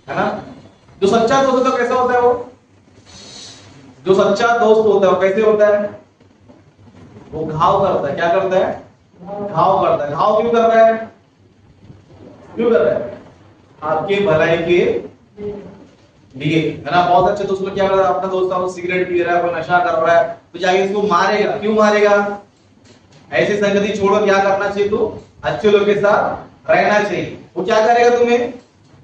है ना। जो सच्चा दोस्त होता है कैसा होता है वो, जो सच्चा दोस्त होता है वो कैसे होता है, वो घाव करता है। क्या करता है, घाव करता है। घाव क्यों कर रहा है, क्यों कर रहा है, आपके भलाई के लिए, है ना। बहुत अच्छे दोस्त लोग क्या कर रहा है, अपना दोस्त आपको सिगरेट पी रहा है, कोई नशा कर रहा है, तो जाके इसको मारेगा। क्यों मारेगा, ऐसी संगति छोड़ो। क्या करना चाहिए, तो अच्छे लोगों के साथ रहना चाहिए। वो क्या करेगा, तुम्हें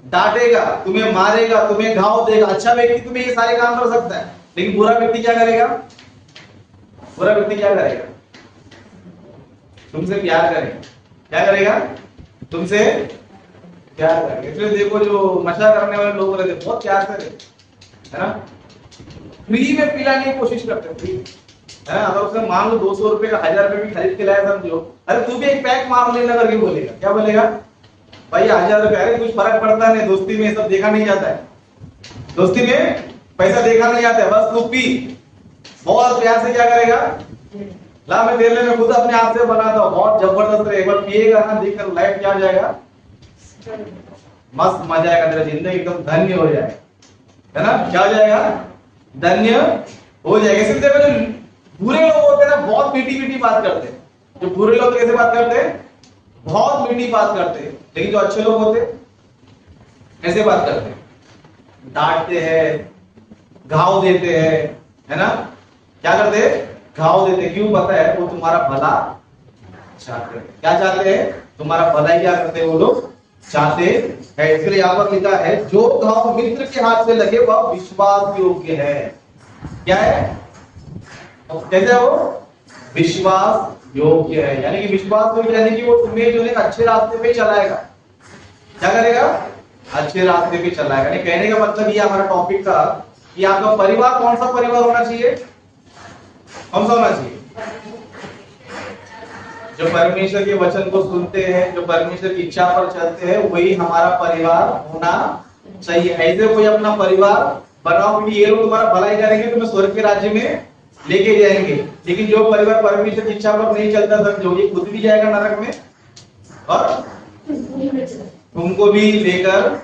डांटेगा, तुम्हें मारेगा, तुम्हें घाव देगा। अच्छा व्यक्ति तुम्हें ये सारे काम कर सकता है, लेकिन बुरा व्यक्ति क्या करेगा, बुरा व्यक्ति क्या करेगा, तुमसे प्यार करेगा। क्या करेगा, तुमसे प्यार करेगा। इसलिए देखो जो नशा करने वाले लोग रहते बहुत प्यार से रहते, है ना। फ्री में पिलाने की कोशिश करते, फ्री, है ना। अगर उसने मान लो 200 रुपए का 1000 रुपए भी खरीद के लाया, समझो, अरे तू भी एक पैक मार लेना करके बोलेगा। क्या बोलेगा, भाई 1000 रुपए, अरे कुछ फर्क पड़ता नहीं, दोस्ती में सब देखा नहीं जाता है, दोस्ती में पैसा देखा नहीं जाता है, बस तू पी। बहुत प्यार से क्या करेगा, ला मैं तेरे लिए मैं खुद अपने हाथ से बनाता हूँ, बहुत जबरदस्त है। एक बार पिएगा ना, देखकर लाइफ क्या हो जाएगा, मस्त मजा आएगा, तेरा जिंदगी एकदम धन्य हो जाएगा, है ना। क्या हो जाएगा, धन्य हो जाएगा। इसलिए देखो जो बुरे लोग होते हैं ना, बहुत मीठी मीठी बात करते हैं। जो बुरे लोग कैसे बात करते हैं, बहुत मीठी बात करते हैं। लेकिन जो अच्छे लोग होते कैसे बात करते हैं, डांटते हैं, घाव देते हैं, है ना। क्या करते हैं, घाव देते। क्यों, पता है, वो तुम्हारा भला चाहते हैं। क्या चाहते हैं, तुम्हारा भला क्या करते हैं वो लोग, चाहते हैं। इसलिए यहाँ पर लिखा है, जो घाव मित्र के हाथ से लगे वह विश्वास योग्य है। क्या है, कैसे है वो, विश्वास योग्य है। यानी कि विश्वास योग्य यानी कि वो तुम्हें जो है अच्छे रास्ते पे चलाएगा। क्या करेगा, अच्छे रास्ते पे चलाएगा। नहीं, कहने का मतलब ये हमारा टॉपिक था कि आपका परिवार कौन सा परिवार होना चाहिए, कौन सा होना चाहिए, जो परमेश्वर के वचन को सुनते हैं, जो परमेश्वर की इच्छा पर चलते हैं, वही हमारा परिवार होना चाहिए। ऐसे कोई अपना परिवार बनाओ कि ये लोग तुम्हारा भलाई करेंगे, तुम्हें स्वर्ग के राज्य में लेके जाएंगे। लेकिन जो परिवार परमेश्वर की इच्छा पर नहीं चलता, समझो ये खुद भी जाएगा नरक में और तुमको भी लेकर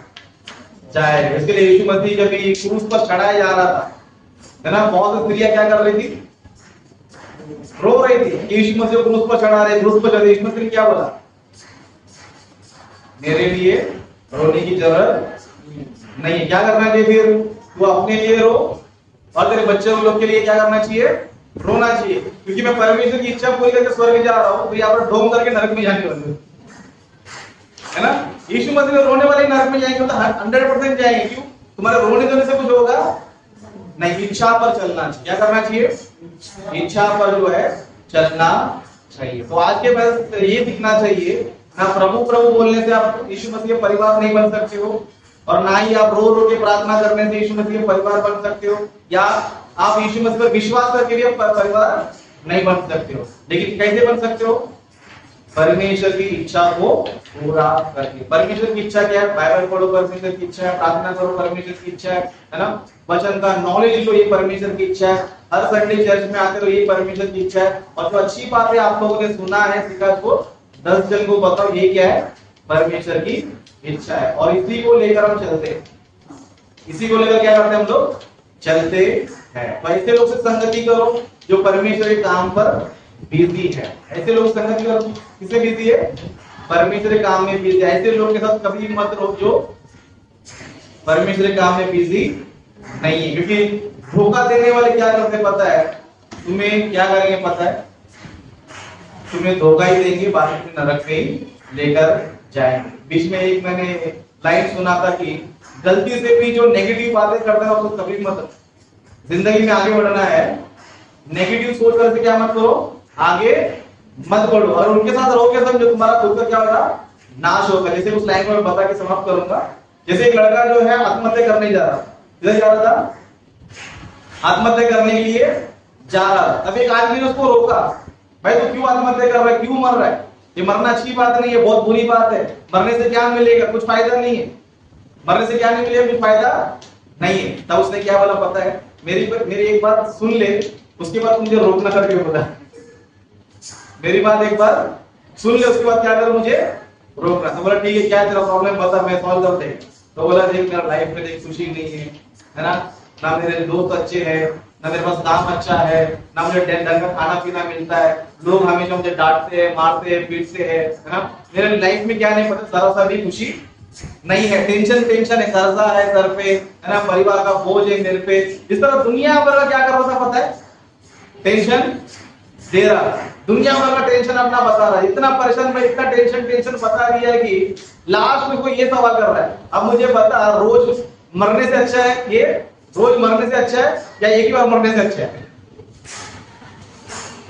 जाएगा। इसके लिए यीशु मसीह जब क्रूस पर चढ़ाया जा रहा था, है ना, बहुत स्त्रियां क्या कर रही थी, रो रही थी। यीशु मसीह क्रूस पर चढ़ा रहे, क्रूस पर चढ़े। यीशु मसीह ने क्या बोला, मेरे लिए रोने की जरूरत नहीं है। क्या करना चाहिए फिर, तू अपने लिए रो और तेरे बच्चे लोग के लिए क्या करना चाहिए, रोना चाहिए। क्योंकि मैं परमेश्वर की इच्छा पूरी करके स्वर्ग जा रहा हूं, तो यहाँ पर ढोंग करके नरक में जाने वाले, है ना। यीशु मसीह में रोने वाले नरक में जाएंगे, तो 100% जाएंगे। क्यों, तुम्हारे रोने धोने से कुछ होगा नहीं, इच्छा पर चलना चाहिए। क्या करना चाहिए, इच्छा पर जो है चलना चाहिए। तो आज के बस ये दिखना चाहिए ना, प्रभु प्रभु बोलने से आप यीशु मसीह के परिवार नहीं बन सकते हो, और ना ही आप रो रो के प्रार्थना करने से यीशु मसीह के परिवार बन सकते हो, या आप यीशु मसीह पर विश्वास करके भी परिवार नहीं बन सकते हो। लेकिन कैसे बन सकते हो, परमेश्वर की इच्छा को पूरा करके। परमेश्वर की इच्छा क्या है, बाइबल पढ़ो, परमेश्वर की इच्छा है, प्रार्थना करो, परमेश्वर की इच्छा है ना। वचन का नॉलेज लो, ये परमेश्वर की इच्छा है। हर संडे चर्च में आते रहो, ये परमेश्वर की इच्छा है। और जो अच्छी बातें आप लोगों ने सुना है, सीखा, को 10 जन को बताओ, ये क्या है, परमेश्वर की इच्छा है। और इसी को लेकर हम चलते हैं, इसी को लेकर क्या करते हैं हम लोग, चलते हैं। तो ऐसे लोग से संगति करो जो परमेश्वर के काम पर बिजी है। ऐसे लोग संगति करो, किसे बिजी है, परमेश्वर के काम में बिजी है। ऐसे लोग के साथ कभी मत रहो जो परमेश्वर के काम में बिजी नहीं है। क्योंकि धोखा देने वाले क्या करते पता है, तुम्हें क्या करेंगे पता है, तुम्हें धोखा ही देंगे, बाद में नरक में ही लेकर जाएंगे। बीच में एक मैंने लाइन सुना था कि गलती से भी जो नेगेटिव बातें करते हैं उसको कभी मत, जिंदगी में आगे बढ़ना है, नेगेटिव सोच कर से क्या मत करो, आगे मत बढ़ो। और उनके साथ रहोगे समझो तुम्हारा खुद का क्या होगा, नाश होगा। जैसे उस लाइन को मैं बता के समाप्त करूंगा। जैसे एक लड़का जो है आत्महत्या करने जा रहा था, किधर जा रहा था, आत्महत्या करने के लिए जा रहा था, तब एक आदमी ने उसको रोका, भाई तो क्यों आत्महत्या कर रहा है, क्यों मर रहा है, ये मरना अच्छी बात नहीं है, बहुत बुरी बात है, मरने से क्या मिलेगा, कुछ फायदा नहीं है, मरने से क्या नहीं मिलेगा, कुछ फायदा नहीं है। तब उसने क्या बोला पता है, मेरी एक बात सुन ले, उसके बाद मुझे रोकना करके बोला, मेरी बात एक बार सुन ले, उसके बाद क्या कर मुझे रोकना। तो बोला ठीक है, क्या तेरा प्रॉब्लम बता, मैं सॉल्व कर देगा। तो बोला देख मेरा लाइफ में देख खुशी नहीं है ना, ना मेरे दोस्त अच्छे हैं, ना मेरे पास काम अच्छा है, ना मुझे ढंग का खाना पीना मिलता है, लोग हमेशा मुझे डांटते हैं, मारते हैं, पीटते हैं, है ना, मेरे लाइफ में क्या नहीं पता, जरा सा भी खुशी नहीं है, टेंशन है, कर्जा है सर पे, है ना, परिवार का बोझ है मेरे पे, इस तरह दुनिया भर का क्या कर रहा था पता है, टेंशन दे रहा, दुनिया भर का टेंशन अपना बता रहा है, इतना परेशान में इतना टेंशन बता दिया है कि लास्ट में कोई ये सवाल कर रहा है, अब मुझे बता रोज मरने से अच्छा है, ये रोज मरने से अच्छा है या एक ही बार मरने से अच्छा है,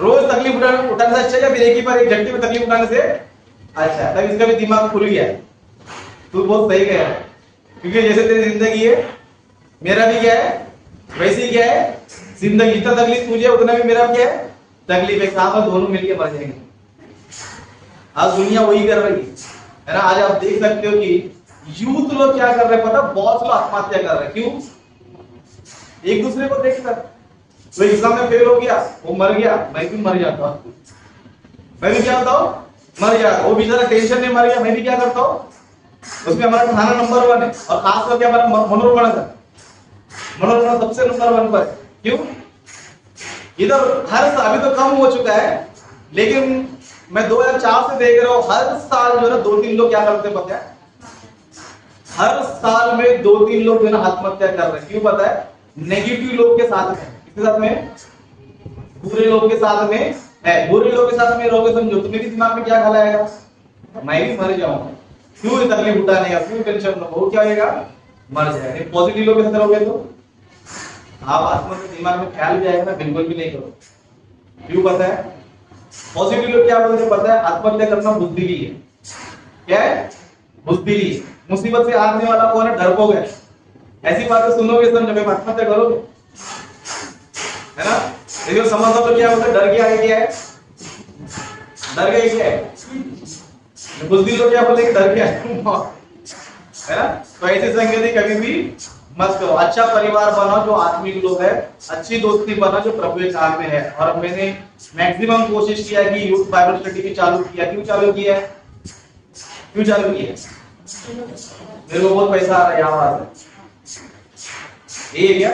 रोज तकलीफ उठाने से अच्छा है या फिर एक ही बार एक झटके में तकलीफ उठाने से अच्छा है। तब इसका भी दिमाग खुल गया, तू बहुत सही गया, क्योंकि जैसे तेरी जिंदगी है मेरा भी क्या है वैसे ही क्या है जिंदगी, जितना तकलीफ तुझे उतना भी मेरा क्या है तकलीफ है, साथ दोनों मिलकर मर जाएंगे। आज दुनिया वही कर रही है ना, आज आप देख सकते हो कि यूथ लोग क्या कर रहे हैं पता, बहुत लोग आत्महत्या कर रहे हैं, क्यों, एक दूसरे को देखकर, तो एग्जाम में फेल हो गया वो मर गया, मैं भी मर जाता, मैं भी क्या होता हूं मर जाता, वो बेचारा टेंशन में मर गया, मैं भी क्या करता हूं, उसमें हमारा खाना नंबर 1 है, और खास करके हमारा मनोरंजन है, मनोरंजन सबसे नंबर 1 पर, क्यों, इधर हर साल अभी तो कम हो चुका है, लेकिन मैं 2004 से देख रहा हूं, हर साल जो है 2-3 लोग क्या करते पता है, हर साल में 2-3 लोग जो है आत्महत्या कर रहे हैं, क्यों पता है, नेगेटिव लोग के साथ में, किसके साथ में, बुरे लोग के साथ में है, बुरे लोग के साथ में रहोगे समझो तुम्हें भी दिमाग में क्या ख्याल आएगा, मैं भी मर जाऊंगा, क्यों तकलीफ उठाने का, क्यों टेंशन लो, वो क्या होगा मर जाएगा। पॉजिटिव लोग के साथ रहोगे तो आप आत्महत्या दिमाग में ख्याल भी आएगा ना, बिल्कुल भी नहीं करो, क्यों पता है, पॉजिटिव लोग क्या बोलते हैं पता है, आत्महत्या करना बुद्धिली है, क्या है बुद्धिली, मुसीबत से हारने वाला कौन है, डरपोक है, ऐसी बातें सुनोगे समझो मैं आत्महत्या करोगे, है ना, लेकिन समझो तो क्या होता है, डर के आगे क्या है, डर के क्या है, बुद्धि लोग क्या बोलेंगे डर के है ना, तो ऐसी संगति कभी भी मत करो, अच्छा परिवार बनाओ जो आत्मिक लोग है, अच्छी दोस्ती बनाओ जो प्रभु के काम में है। और मैंने मैक्सिमम कोशिश किया कि यूथ बाइबल स्टडी भी चालू किया, क्यों चालू किया, क्यों चालू किया, मेरे को बहुत पैसा आ रहा है यहाँ ये क्या,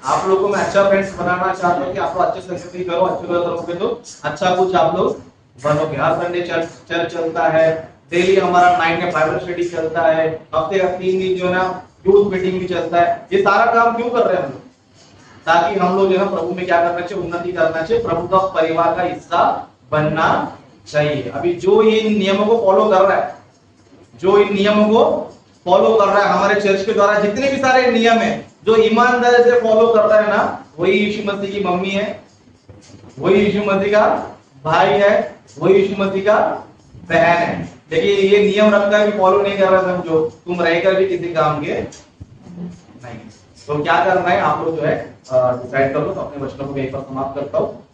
आप लोगों को मैं अच्छा फ्रेंड्स बनाना चाहता हूँ कि आप लोग अच्छे संगति करो, अच्छे लोग रहोगे तो अच्छा कुछ आप लोग बनोगे। हर संडे चर्च चलता है, डेली हमारा नाइट में बाइबल स्टडी चलता है, हफ्ते का 3 दिन जो है ना यूथ मीटिंग भी चलता है, ये सारा काम क्यों कर रहे हैं हम लोग, ताकि हम लोग जो है प्रभु में क्या करना चाहिए, उन्नति करना चाहिए, प्रभु का परिवार का हिस्सा बनना चाहिए। अभी जो ये नियमों को फॉलो कर रहा है, जो इन नियमों को फॉलो कर रहा है, हमारे चर्च के द्वारा जितने भी सारे नियम है, जो ईमानदारी से फॉलो करता है ना, वही यीशु मसीह की मम्मी है, वही यीशु मसीह का भाई है, वही यीशु मसीह का बहन है। देखिए ये नियम रखकर भी फॉलो नहीं कर रहा, समझो तुम रहकर भी किसी काम के नहीं। तो क्या करना है आप लोग जो है डिसाइड कर लो। तो अपने वचनों को मैं एक बार समाप्त करता हूँ।